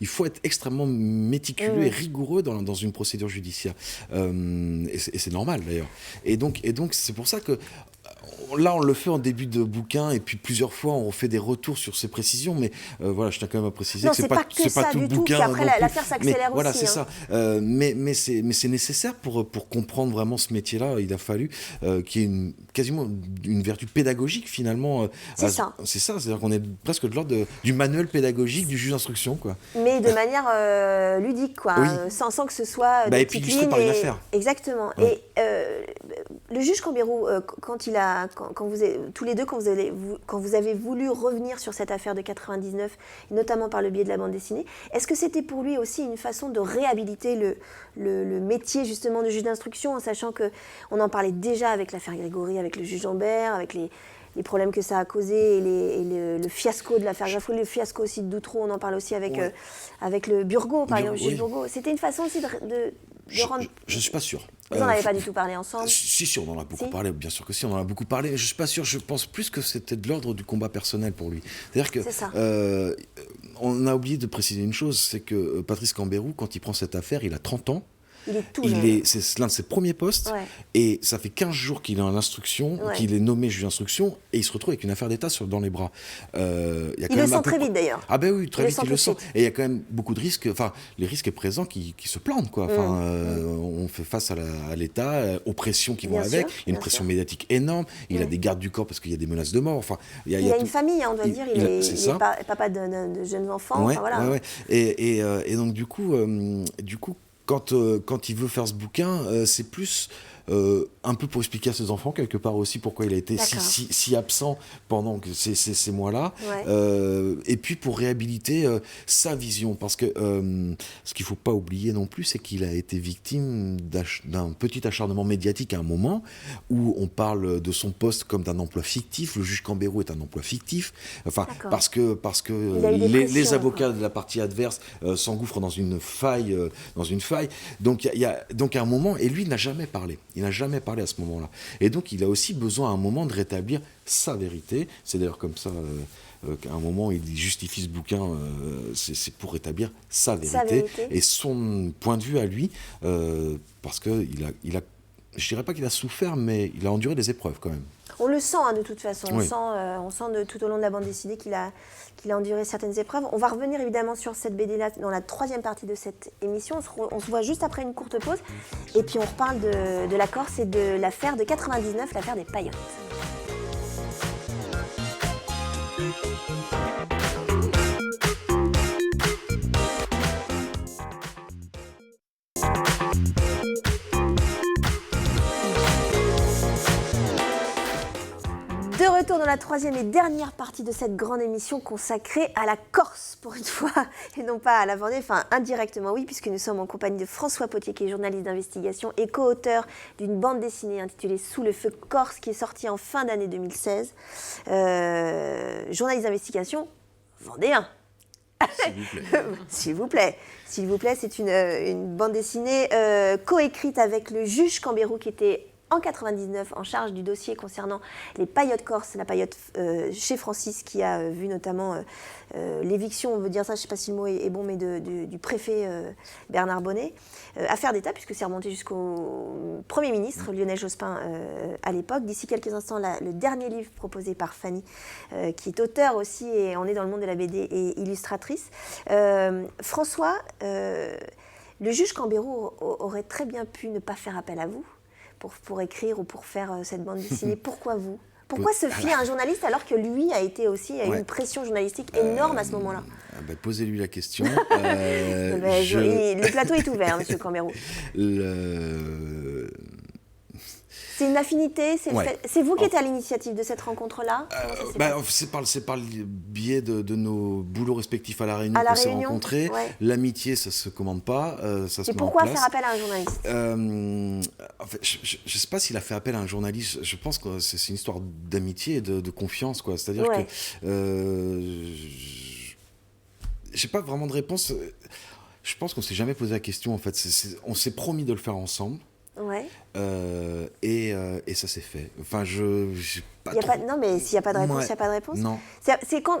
Speaker 3: faut être extrêmement méticuleux et rigoureux dans une procédure judiciaire. Et c'est normal d'ailleurs. Et donc c'est pour ça que là, on le fait en début de bouquin, et puis plusieurs fois, on fait des retours sur ces précisions, mais voilà, je tiens quand même à préciser que c'est pas tout le bouquin.
Speaker 1: Après, l'affaire s'accélère aussi.
Speaker 3: Voilà, c'est ça. Mais c'est nécessaire pour comprendre vraiment ce métier-là. Il a fallu qu'il y ait quasiment une vertu pédagogique, finalement.
Speaker 1: C'est ça.
Speaker 3: C'est ça, c'est-à-dire qu'on est presque de l'ordre du manuel pédagogique du juge d'instruction, quoi.
Speaker 1: Mais de manière ludique, quoi, sans que ce soit...
Speaker 3: et puis illustré par une affaire.
Speaker 1: Exactement.
Speaker 3: Ouais.
Speaker 1: Et le juge Cambérou, tous les deux, quand vous avez voulu revenir sur cette affaire de 99, notamment par le biais de la bande dessinée, est-ce que c'était pour lui aussi une façon de réhabiliter le métier justement de juge d'instruction, en sachant qu'on en parlait déjà avec l'affaire Grégory, avec le juge Jambert, avec les problèmes que ça a causé, et le fiasco de l'affaire Graffoul, le fiasco aussi de Doutreau, on en parle aussi avec le Burgot, par exemple, le juge Burgot. C'était une façon aussi de rendre...
Speaker 3: Je ne suis pas sûr.
Speaker 1: Vous n'en avez pas du tout parlé ensemble?
Speaker 3: Si, on en a beaucoup parlé, bien sûr que si, on en a beaucoup parlé, mais je ne suis pas sûr, je pense plus que c'était de l'ordre du combat personnel pour lui. C'est-à-dire que, on a oublié de préciser une chose, c'est que Patrice Cambérou, quand il prend cette affaire, il a 30 ans.
Speaker 1: Il est tout jeune.
Speaker 3: C'est l'un de ses premiers postes, et ça fait 15 jours qu'il est en instruction, qu'il est nommé juge d'instruction, et il se retrouve avec une affaire d'État dans les bras.
Speaker 1: Il le sent très vite d'ailleurs.
Speaker 3: Ah ben oui, très vite il le sent. Et il y a quand même beaucoup de risques, enfin les risques présents qui se plantent, quoi. Enfin, on fait face à l'État, aux pressions qui vont avec, il y a une pression médiatique énorme, il a des gardes du corps parce qu'il y a des menaces de mort. Enfin,
Speaker 1: il a une famille, on doit dire, il est papa de jeunes enfants.
Speaker 3: Et donc du coup, quand il veut faire ce bouquin, c'est plus un peu pour expliquer à ses enfants, quelque part aussi, pourquoi il a été si absent pendant ces mois-là. Et puis pour réhabiliter sa vision. Parce que ce qu'il ne faut pas oublier non plus, c'est qu'il a été victime d'un petit acharnement médiatique à un moment, où on parle de son poste comme d'un emploi fictif. Le juge Cambérou est un emploi fictif. Enfin, parce que les avocats de la partie adverse s'engouffrent dans une faille. Donc à un moment, et lui n'a jamais parlé. Il n'a jamais parlé à ce moment-là. Et donc, il a aussi besoin à un moment de rétablir sa vérité. C'est d'ailleurs comme ça qu'à un moment, il justifie ce bouquin, c'est pour rétablir sa vérité et son point de vue à lui, parce qu'il a, je dirais pas qu'il a souffert, mais il a enduré des épreuves quand même.
Speaker 1: On le sent de toute façon, on sent tout au long de la bande dessinée qu'il a enduré certaines épreuves. On va revenir évidemment sur cette BD-là dans la troisième partie de cette émission. On se voit juste après une courte pause. Et puis on reparle de la Corse et de l'affaire de 99, l'affaire des paillotes. De retour dans la troisième et dernière partie de cette grande émission consacrée à la Corse, pour une fois, et non pas à la Vendée, enfin indirectement oui, puisque nous sommes en compagnie de François Potier, qui est journaliste d'investigation et co-auteur d'une bande dessinée intitulée Sous le feu Corse, qui est sortie en fin d'année 2016. Journaliste d'investigation vendéen. S'il vous plaît. S'il vous plaît, c'est une bande dessinée coécrite avec le juge Cambérou, qui était en 99 en charge du dossier concernant les paillotes corses, la paillote chez Francis, qui a vu notamment l'éviction, on veut dire ça, je ne sais pas si le mot est bon, mais du préfet Bernard Bonnet. Affaire d'État, puisque c'est remonté jusqu'au Premier ministre Lionel Jospin à l'époque. D'ici quelques instants, le dernier livre proposé par Fanny, qui est auteure aussi, et on est dans le monde de la BD, et illustratrice. François, le juge Cambérou aurait très bien pu ne pas faire appel à vous pour écrire ou pour faire cette bande dessinée. Pourquoi vous ? Pourquoi se fier à un journaliste alors que lui a été aussi à une pression journalistique énorme à ce moment-là ?
Speaker 3: Posez-lui la question.
Speaker 1: Le plateau est ouvert, monsieur Cambérou. C'est une affinité, c'est vous qui êtes à l'initiative de cette rencontre-là ?
Speaker 3: C'est par le biais de nos boulots respectifs à La Réunion qu'on s'est rencontrés. Ouais. L'amitié, ça ne se commande pas, ça se met en place. Et
Speaker 1: pourquoi faire appel à un journaliste ?
Speaker 3: En fait, je ne sais pas s'il a fait appel à un journaliste. Je pense que c'est une histoire d'amitié et de confiance, quoi. C'est-à-dire que je n'ai pas vraiment de réponse. Je pense qu'on ne s'est jamais posé la question, en fait. On s'est promis de le faire ensemble.
Speaker 1: Ouais.
Speaker 3: Et ça s'est fait. Enfin,
Speaker 1: non, mais s'il n'y a pas de réponse, il n'y a pas de réponse.
Speaker 3: Non.
Speaker 1: C'est quand,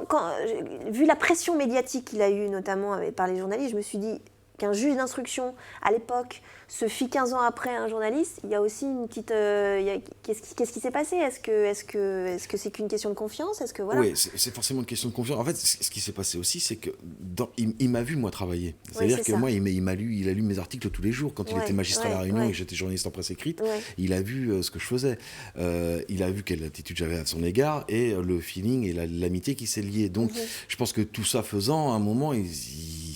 Speaker 1: vu la pression médiatique qu'il a eue, notamment par les journalistes, je me suis dit qu'un juge d'instruction, à l'époque, se fit 15 ans après un journaliste, il y a aussi une petite... qu'est-ce qui s'est passé ? Est-ce que c'est qu'une question de confiance ? Voilà.
Speaker 3: Oui, c'est forcément une question de confiance. En fait, ce qui s'est passé aussi, c'est que il m'a vu, moi, travailler. C'est-à-dire que moi, il a lu mes articles tous les jours. Quand il était magistrat à La Réunion et que j'étais journaliste en presse écrite, il a vu ce que je faisais. Il a vu quelle attitude j'avais à son égard et le feeling et l'amitié qui s'est liée. Donc, je pense que tout ça faisant, à un moment, il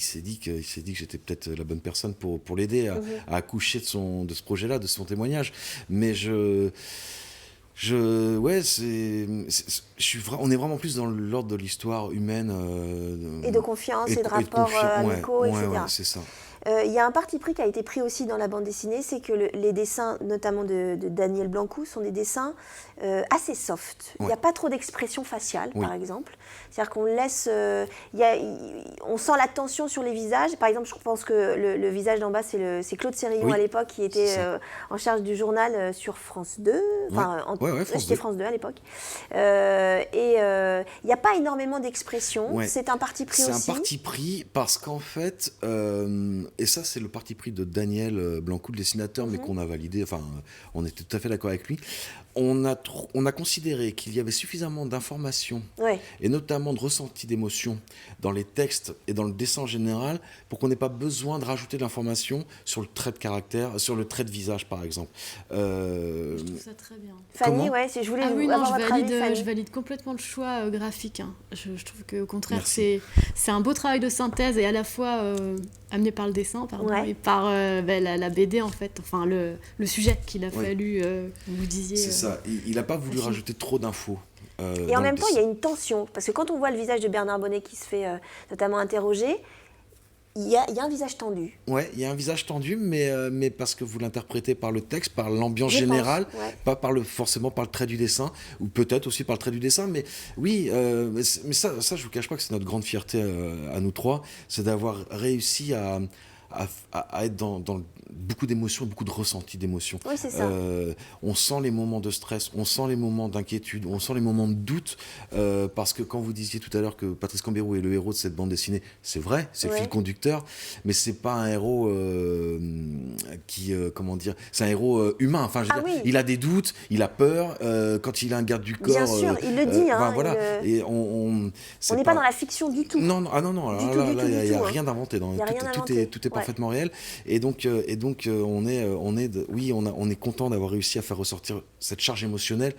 Speaker 3: s'est dit que j'étais peut-être la bonne personne pour l'aider à accoucher de ce projet-là, de son témoignage. Mais on est vraiment plus dans l'ordre de l'histoire humaine.
Speaker 1: Et de confiance et de rapports amicaux, etc.
Speaker 3: Ouais, c'est ça.
Speaker 1: Il y a un parti pris qui a été pris aussi dans la bande dessinée, c'est que les dessins, notamment de Daniel Blancou, sont des dessins assez soft. Il n'y a pas trop d'expression faciale, par exemple. C'est-à-dire qu'on laisse... on sent la tension sur les visages. Par exemple, je pense que le visage d'en bas, c'est Claude Sérillon à l'époque, qui était en charge du journal sur France 2. C'était France 2 à l'époque. Et il n'y a pas énormément d'expression. C'est un parti pris aussi.
Speaker 3: C'est un parti pris parce qu'en fait... et ça, c'est le parti pris de Daniel Blancou, le dessinateur, mais qu'on a validé. Enfin, on était tout à fait d'accord avec lui. On a considéré qu'il y avait suffisamment d'informations, et notamment de ressentis d'émotions, dans les textes et dans le dessin en général, pour qu'on n'ait pas besoin de rajouter de l'information sur le trait de caractère, sur le trait de visage, par exemple.
Speaker 2: Je trouve ça très bien.
Speaker 1: Fanny, je voulais avoir votre avis, Fanny.
Speaker 2: Je valide complètement le choix graphique. Hein. Je trouve qu'au contraire, c'est un beau travail de synthèse, et à la fois amené par le dessin, et par la BD, en fait, enfin le sujet qu'il a fallu, vous disiez...
Speaker 3: C'est ça, il n'a pas voulu rajouter trop d'infos.
Speaker 1: Et en même temps, il y a une tension, parce que quand on voit le visage de Bernard Bonnet qui se fait notamment interroger, il y a un visage tendu. Oui,
Speaker 3: il y a un visage tendu, mais parce que vous l'interprétez par le texte, par l'ambiance générale, pas forcément par le trait du dessin, ou peut-être aussi par le trait du dessin, mais oui, mais ça, je ne vous cache pas que c'est notre grande fierté à nous trois, c'est d'avoir réussi à être dans beaucoup d'émotions, beaucoup de ressentis d'émotions.
Speaker 1: Oui, c'est ça.
Speaker 3: On sent les moments de stress, on sent les moments d'inquiétude, on sent les moments de doute, parce que quand vous disiez tout à l'heure que Patrice Cambérou est le héros de cette bande dessinée, c'est vrai, c'est le fil conducteur, mais c'est pas un héros c'est un héros humain. Enfin, il a des doutes, il a peur, quand il a un garde du corps.
Speaker 1: Bien sûr, il le dit.
Speaker 3: Et on
Speaker 1: n'est pas dans la fiction du tout.
Speaker 3: Non, il n'y a rien d'inventé. Tout est parfaitement réel. Et donc on est content d'avoir réussi à faire ressortir cette charge émotionnelle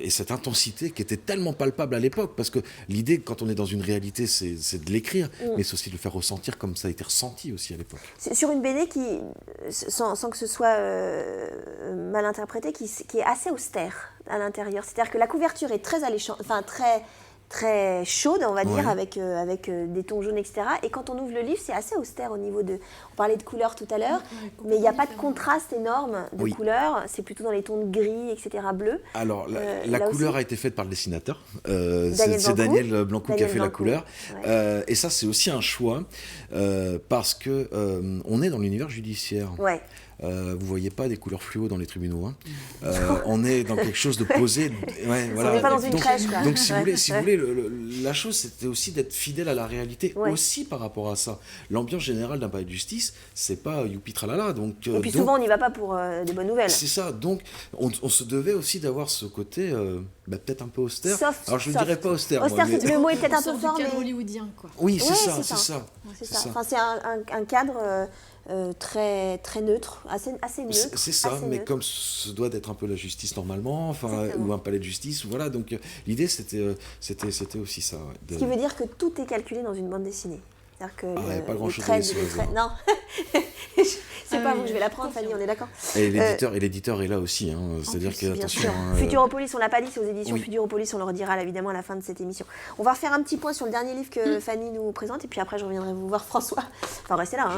Speaker 3: et cette intensité qui était tellement palpable à l'époque, parce que l'idée, quand on est dans une réalité, c'est de l'écrire, mais c'est aussi de le faire ressentir comme ça a été ressenti aussi à l'époque. C'est
Speaker 1: sur une BD qui, sans que ce soit mal interprété, qui est assez austère à l'intérieur. C'est-à-dire que la couverture est très alléchante, enfin très chaude, on va dire, avec des tons jaunes, etc. Et quand on ouvre le livre, c'est assez austère au niveau de... On parlait de couleurs tout à l'heure, mais il n'y a pas de contraste énorme de couleurs. C'est plutôt dans les tons de gris, etc., bleu.
Speaker 3: Alors, la couleur a été faite par le dessinateur. C'est Daniel Blancou qui a fait la couleur. Et ça, c'est aussi un choix, parce qu'on est dans l'univers judiciaire. vous voyez pas des couleurs fluo dans les tribunaux. Hein. On est dans quelque chose de posé. Ouais, voilà.
Speaker 1: On n'est pas dans une crèche, quoi.
Speaker 3: Donc, si vous voulez, la chose, c'était aussi d'être fidèle à la réalité, aussi par rapport à ça. L'ambiance générale d'un palais de justice, c'est pas youpi tralala. Donc,
Speaker 1: et puis souvent, on n'y va pas pour des bonnes nouvelles.
Speaker 3: C'est ça. Donc, on se devait aussi d'avoir ce côté peut-être un peu austère. Alors, je ne dirais pas austère.
Speaker 1: Austère,
Speaker 3: moi,
Speaker 1: le mot est peut-être un peu fort,
Speaker 2: mais hollywoodien, quoi.
Speaker 3: Oui, c'est ça.
Speaker 1: Enfin, c'est un cadre très, très neutre, assez neutre.
Speaker 3: C'est ça, mais
Speaker 1: neutre.
Speaker 3: comme ce doit d'être un peu la justice normalement, ou un palais de justice, voilà. Donc l'idée c'était aussi ça.
Speaker 1: Ce qui veut dire que tout est calculé dans une bande dessinée. C'est-à-dire que
Speaker 3: il n'y a pas grand-chose
Speaker 1: non. C'est pas vous que je vais l'apprendre, Fanny, on est d'accord.
Speaker 3: Et l'éditeur est là aussi, hein. C'est-à-dire que attention.
Speaker 1: Futuropolis, on l'a pas dit, c'est aux éditions Futuropolis, on le redira là, évidemment à la fin de cette émission. On va refaire un petit point sur le dernier livre que Fanny nous présente, et puis après je reviendrai vous voir François. Enfin, restez là.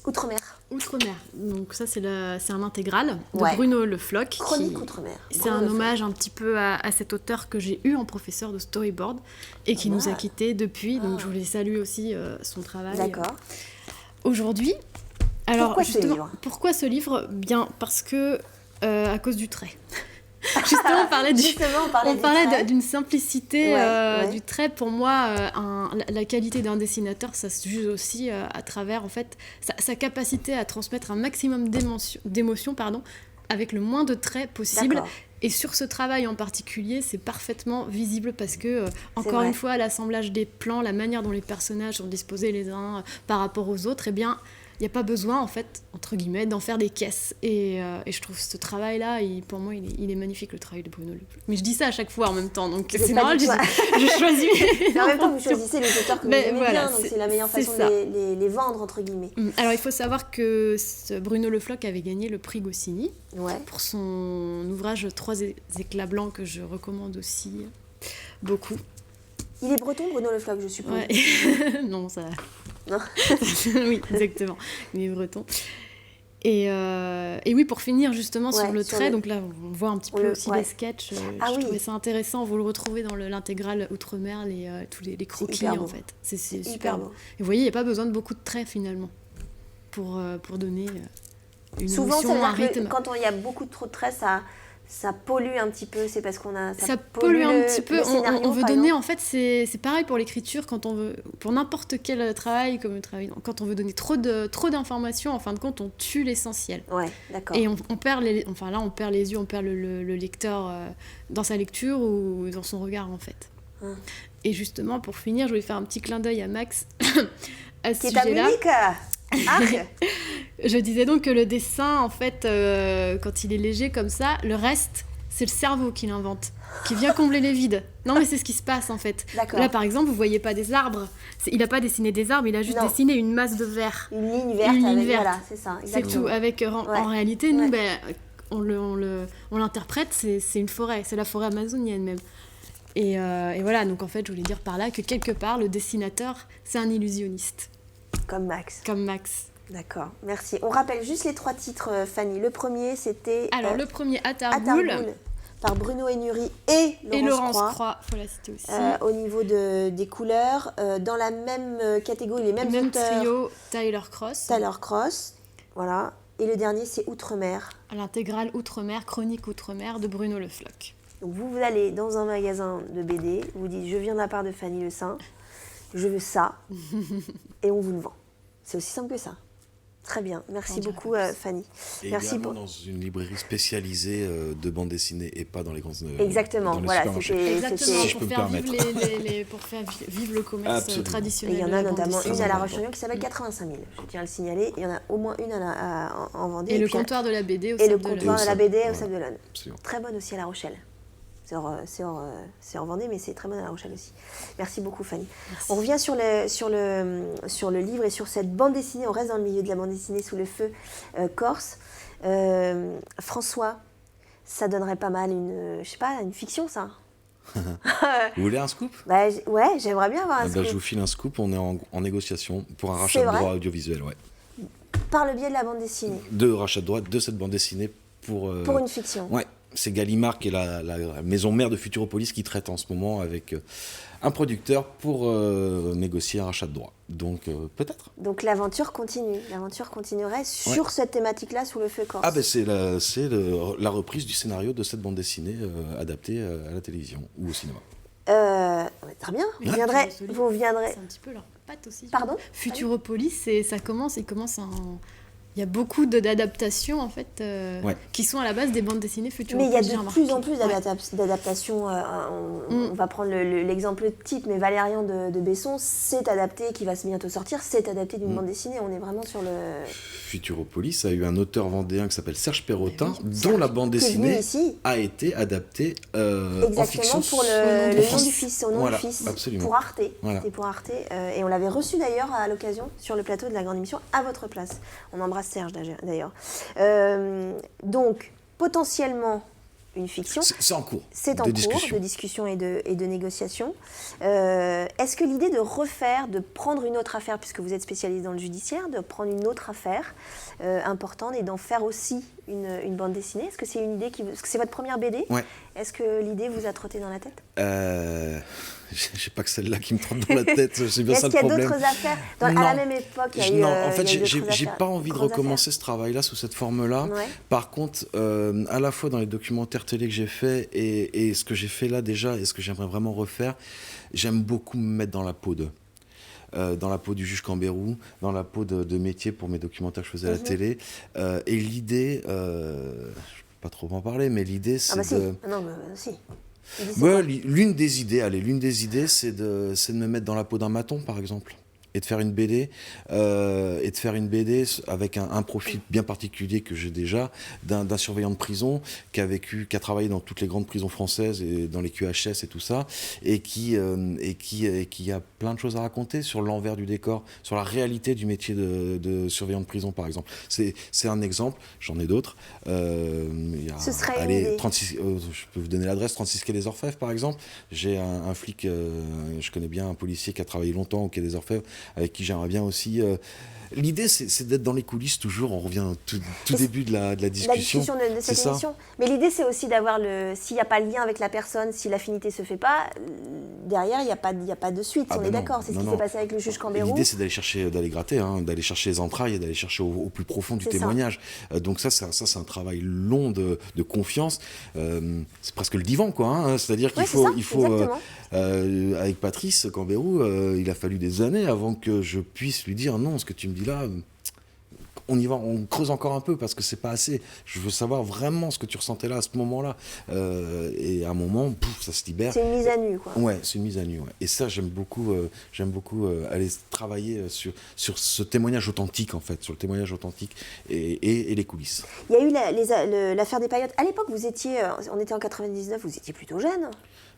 Speaker 1: Outre-mer.
Speaker 2: Outre-mer. Donc ça c'est un intégral de Bruno Le Floch.
Speaker 1: Chronique Outre-mer.
Speaker 2: C'est un hommage un petit peu à cet auteur que j'ai eu en professeur de storyboard et qui nous a quittés depuis. Donc je voulais saluer aussi son travail.
Speaker 1: D'accord.
Speaker 2: Aujourd'hui. Alors
Speaker 1: pourquoi
Speaker 2: ce livre ? Bien parce que à cause du trait. Justement, on parlait d'une simplicité du trait. Pour moi, la qualité d'un dessinateur, ça se juge aussi à travers en fait, sa capacité à transmettre un maximum d'émotions avec le moins de traits possible.
Speaker 1: D'accord.
Speaker 2: Et sur ce travail en particulier, c'est parfaitement visible parce que, encore une fois, l'assemblage des plans, la manière dont les personnages sont disposés les uns par rapport aux autres, eh bien, il n'y a pas besoin, en fait, entre guillemets, d'en faire des caisses. Et je trouve ce travail-là, pour moi, il est magnifique, le travail de Bruno Le Floch. Mais je dis ça à chaque fois en même temps, donc c'est normal, je choisis.
Speaker 1: Mais en même temps, vous choisissez les auteurs que vous aimez bien, donc c'est la meilleure façon de les vendre, entre guillemets.
Speaker 2: Alors, il faut savoir que Bruno Le Floch avait gagné le prix Goscinny pour son ouvrage 3 éclats blancs, que je recommande aussi beaucoup.
Speaker 1: Il est breton, Bruno Le Floch, je suppose.
Speaker 2: Non, ça...
Speaker 1: Non.
Speaker 2: Oui, exactement. Il est breton. Et oui, pour finir justement sur le trait, donc là on voit un petit peu aussi les sketchs. Je trouvais ça intéressant. Vous le retrouvez dans l'intégrale Outre-mer, tous les croquis en fait. C'est super beau. Et vous voyez, il n'y a pas besoin de beaucoup de traits finalement pour donner une émotion, un rythme.
Speaker 1: Quand il y a beaucoup trop de traits, ça pollue un petit peu, c'est parce qu'on a...
Speaker 2: Ça pollue un petit peu, on veut donner, en fait, c'est pareil pour l'écriture, quand on veut, pour n'importe quel travail, quand on veut donner trop d'informations, en fin de compte, on tue l'essentiel.
Speaker 1: Ouais, d'accord.
Speaker 2: Et on perd les yeux, on perd le lecteur dans sa lecture ou dans son regard, en fait. Et justement, pour finir, je voulais faire un petit clin d'œil à Max à ce sujet-là. Je disais donc que le dessin, en fait, quand il est léger comme ça, le reste, c'est le cerveau qui l'invente, qui vient combler les vides. Non, mais c'est ce qui se passe, en fait.
Speaker 1: D'accord.
Speaker 2: Là, par exemple, vous voyez pas des arbres. Il n'a pas dessiné des arbres, il a juste dessiné une masse de verre.
Speaker 1: Une ligne verte. Voilà, c'est ça, exactement.
Speaker 2: C'est tout. En réalité, nous, on l'interprète, c'est une forêt, c'est la forêt amazonienne même. Et voilà, donc en fait, je voulais dire par là que quelque part, le dessinateur, c'est un illusionniste.
Speaker 1: Comme Max. D'accord, merci. On rappelle juste les 3 titres, Fanny. Le premier, c'était...
Speaker 2: Alors, le premier, Atargoul,
Speaker 1: par Bruno Hénury et Laurence
Speaker 2: Croix. Il faut la citer aussi.
Speaker 1: Au niveau des couleurs, dans la même catégorie, les mêmes auteurs.
Speaker 2: Même trio, Tyler Cross.
Speaker 1: Voilà. Et le dernier, c'est Outre-mer.
Speaker 2: L'intégrale Outre-mer, chronique Outre-mer de Bruno Le Floch.
Speaker 1: Donc, vous allez dans un magasin de BD, vous dites « Je viens de la part de Fanny Le Saint, je veux ça », et on vous le vend. C'est aussi simple que ça. Très bien, merci beaucoup Fanny.
Speaker 3: Et merci également dans une librairie spécialisée de bande dessinée et pas dans les grandes...
Speaker 1: Exactement, voilà,
Speaker 2: si je peux me permettre. Pour faire vivre le commerce traditionnel.
Speaker 1: Et il y en a notamment une à La Roche-sur-Yon qui s'appelle 85 000, je tiens à le signaler. Il y en a au moins une en Vendée.
Speaker 2: Et le comptoir de la BD au Sable d'Olonne.
Speaker 1: Et le comptoir de la BD au Sable d'Olonne. Très bonne aussi à La Rochelle. C'est hors Vendée, mais c'est très bon à La Rochelle aussi. Merci beaucoup, Fanny. Merci. On revient sur le livre et sur cette bande dessinée. On reste dans le milieu de la bande dessinée Sous le feu corse. François, ça donnerait pas mal une fiction, ça.
Speaker 3: Vous voulez un scoop ?
Speaker 1: Ouais, j'aimerais bien avoir un scoop.
Speaker 3: Je vous file un scoop. On est en négociation pour un rachat de droits audiovisuels. Ouais.
Speaker 1: Par le biais de la bande dessinée.
Speaker 3: De rachat de droits de cette bande dessinée pour
Speaker 1: une fiction.
Speaker 3: Ouais. c'est Gallimard qui est la maison mère de Futuropolis qui traite en ce moment avec un producteur pour négocier un rachat de droits. Donc peut-être.
Speaker 1: Donc l'aventure continue. L'aventure continuerait sur cette thématique-là, Sous le feu corse.
Speaker 3: Ah ben c'est la reprise du scénario de cette bande dessinée adaptée à la télévision ou au cinéma.
Speaker 1: Très bien. Vous viendrez.
Speaker 2: C'est un petit peu leur patte aussi.
Speaker 1: Pardon.
Speaker 2: Futuropolis, il commence en... Il y a beaucoup d'adaptations en fait qui sont à la base des bandes dessinées Futuropolis.
Speaker 1: Mais il y a de plus en plus d'adaptations. On va prendre l'exemple type, mais Valérian de Besson, c'est adapté, qui va bientôt sortir, c'est adapté d'une bande dessinée. On est vraiment sur le...
Speaker 3: Futuropolis a eu un auteur vendéen qui s'appelle Serge Perrotin, dont la bande dessinée a été adaptée en fiction.
Speaker 1: Exactement, pour le nom du fils, au nom du fils,
Speaker 3: absolument.
Speaker 1: pour Arte. C'était pour Arte. Et on l'avait reçu d'ailleurs à l'occasion sur le plateau de la grande émission à votre place. On embrasse Serge d'ailleurs. Donc, potentiellement, une fiction.
Speaker 3: C'est en cours.
Speaker 1: C'est en cours de discussion et de négociation. Est-ce que l'idée de prendre une autre affaire, puisque vous êtes spécialiste dans le judiciaire, de prendre une autre affaire importante et d'en faire aussi une bande dessinée, est-ce que c'est une idée est-ce que c'est votre première BD ?
Speaker 3: Ouais.
Speaker 1: Est-ce que l'idée vous a trotté dans la tête ?
Speaker 3: Je sais pas que celle-là qui me trotte dans la tête, c'est bien ça le problème.
Speaker 1: Est-ce qu'il y a d'autres affaires à la même époque, il y a eu,
Speaker 3: en fait, j'ai pas envie de recommencer ce travail-là sous cette forme-là. Ouais. Par contre, à la fois dans les documentaires télé que j'ai fait et ce que j'ai fait là déjà et ce que j'aimerais vraiment refaire, j'aime beaucoup me mettre dans la peau dans la peau du juge Cambérou, dans la peau de métier pour mes documentaires que je faisais à la télé. Et l'idée, je ne peux pas trop en parler, mais l'idée c'est l'une des idées, c'est de me mettre dans la peau d'un maton, par exemple. Et de faire une BD, avec un profil bien particulier que j'ai déjà, d'un surveillant de prison qui a travaillé dans toutes les grandes prisons françaises et dans les QHS et tout ça, et qui a plein de choses à raconter sur l'envers du décor, sur la réalité du métier de surveillant de prison, par exemple. C'est un exemple, j'en ai d'autres.
Speaker 1: Ce serait une idée.
Speaker 3: 36, je peux vous donner l'adresse, 36 quai des Orfèvres, par exemple. J'ai un flic, je connais bien un policier qui a travaillé longtemps au quai des Orfèvres, avec qui j'aimerais bien aussi... L'idée, c'est d'être dans les coulisses toujours. On revient au tout début de la discussion.
Speaker 1: La discussion de cette émission. Mais l'idée, c'est aussi d'avoir s'il n'y a pas de lien avec la personne, si l'affinité ne se fait pas, derrière, il n'y a pas de suite. On est d'accord. C'est ce qui s'est passé avec le juge Cambérou.
Speaker 3: L'idée, c'est d'aller gratter, d'aller chercher les entrailles et d'aller chercher au plus profond du témoignage. Donc ça, c'est un travail long de confiance. C'est presque le divan, quoi. C'est-à-dire qu'il faut avec Patrice Cambérou, il a fallu des années avant que je puisse lui dire non, ce que tu me dis là, on y va, on creuse encore un peu parce que c'est pas assez. Je veux savoir vraiment ce que tu ressentais là à ce moment-là. Et à un moment, ça se libère.
Speaker 1: C'est une mise à nu, quoi.
Speaker 3: Ouais, c'est une mise à nu. Ouais. Et ça, j'aime beaucoup aller travailler sur ce témoignage authentique, en fait, sur le témoignage authentique et les coulisses.
Speaker 1: Il y a eu l'affaire des paillotes. À l'époque, on était en 99, vous étiez plutôt jeune.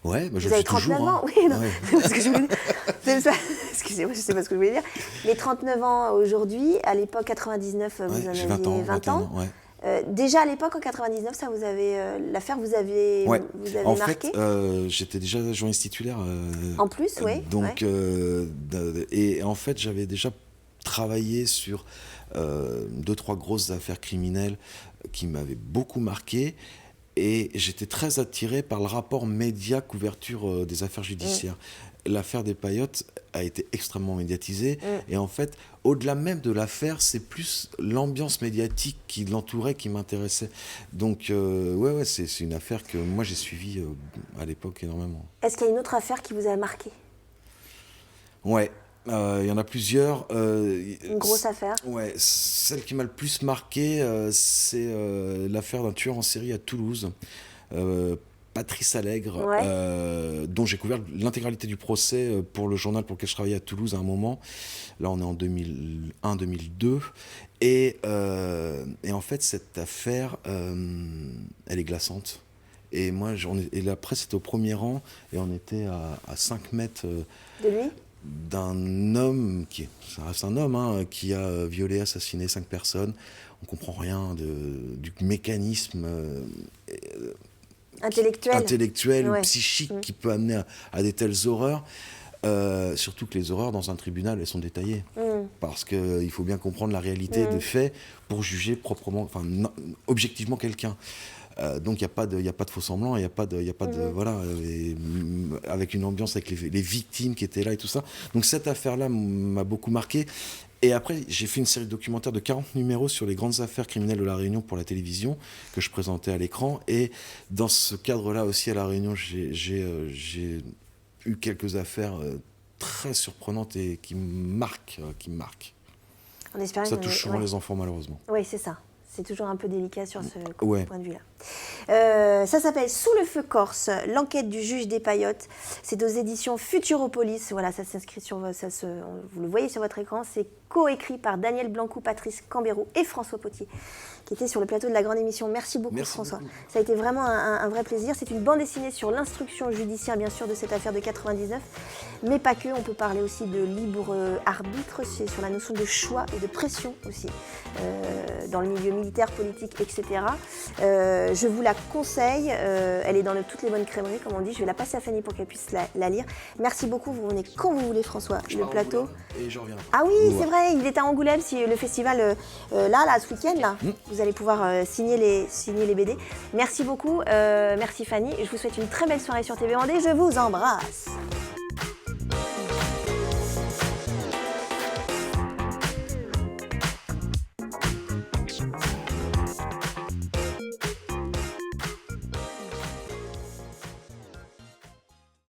Speaker 3: Ouais,
Speaker 1: je vous avez 39
Speaker 3: toujours,
Speaker 1: ans, oui, non. Ouais. C'est ce que je voulais dire. Excusez-moi, je ne sais pas ce que je voulais dire. Mais 39 ans aujourd'hui, à l'époque 99, vous en aviez 20 ans. Ouais. Déjà à l'époque, en 99, ça l'affaire vous avez marqué.
Speaker 3: En fait, j'étais déjà journaliste titulaire.
Speaker 1: En plus, oui.
Speaker 3: Donc, et en fait, j'avais déjà travaillé sur 2-3 grosses affaires criminelles qui m'avaient beaucoup marqué. Et j'étais très attiré par le rapport média-couverture des affaires judiciaires. L'affaire des paillotes a été extrêmement médiatisée. Et en fait, au-delà même de l'affaire, c'est plus l'ambiance médiatique qui l'entourait qui m'intéressait. Donc, c'est une affaire que moi, j'ai suivie à l'époque énormément.
Speaker 1: Est-ce qu'il y a une autre affaire qui vous a marqué ?
Speaker 3: Ouais. Il y en a plusieurs.
Speaker 1: Une grosse affaire.
Speaker 3: Ouais, celle qui m'a le plus marqué, c'est l'affaire d'un tueur en série à Toulouse, Patrice Allègre, dont j'ai couvert l'intégralité du procès pour le journal pour lequel je travaillais à Toulouse à un moment. Là, on est en 2001-2002. Et en fait, cette affaire, elle est glaçante. Et moi, la presse était au premier rang, et on était à 5 mètres...
Speaker 1: de lui ?
Speaker 3: D'un homme, ça reste un homme, qui a violé, assassiné 5 personnes. On ne comprend rien du mécanisme intellectuel ou psychique qui peut amener à des telles horreurs. Surtout que les horreurs dans un tribunal, elles sont détaillées. Parce qu'il faut bien comprendre la réalité des faits pour juger objectivement quelqu'un. Donc il n'y a pas de faux semblants, il n'y a pas de voilà, avec une ambiance avec les victimes qui étaient là et tout ça. Donc cette affaire-là m'a beaucoup marqué. Et après, j'ai fait une série de documentaires de 40 numéros sur les grandes affaires criminelles de La Réunion pour la télévision, que je présentais à l'écran. Et dans ce cadre-là aussi, à La Réunion, j'ai eu quelques affaires très surprenantes et qui me marquent. Ça touche souvent les enfants, malheureusement.
Speaker 1: Oui, c'est ça. C'est toujours un peu délicat sur ce point de vue-là. Ça s'appelle Sous le feu corse, l'enquête du juge des Paillotes. C'est aux éditions Futuropolis. Voilà, ça s'inscrit vous le voyez sur votre écran. C'est coécrit par Daniel Blancou, Patrice Cambérou et François Potier, qui était sur le plateau de la grande émission. Merci beaucoup, François. Ça a été vraiment un vrai plaisir. C'est une bande dessinée sur l'instruction judiciaire, bien sûr, de cette affaire de 99. Mais pas que, on peut parler aussi de libre arbitre, c'est sur la notion de choix et de pression aussi, dans le milieu militaire, politique, etc. Je vous la conseille, elle est dans toutes les bonnes crèmeries, comme on dit. Je vais la passer à Fanny pour qu'elle puisse la lire. Merci beaucoup, vous venez quand vous voulez, François, le plateau.
Speaker 3: Et je reviens.
Speaker 1: Ah oui, c'est vrai, il est à Angoulême, le festival, là, ce week-end, là. Vous allez pouvoir signer les BD. Merci beaucoup, merci Fanny, je vous souhaite une très belle soirée sur TV Vendée, je vous embrasse.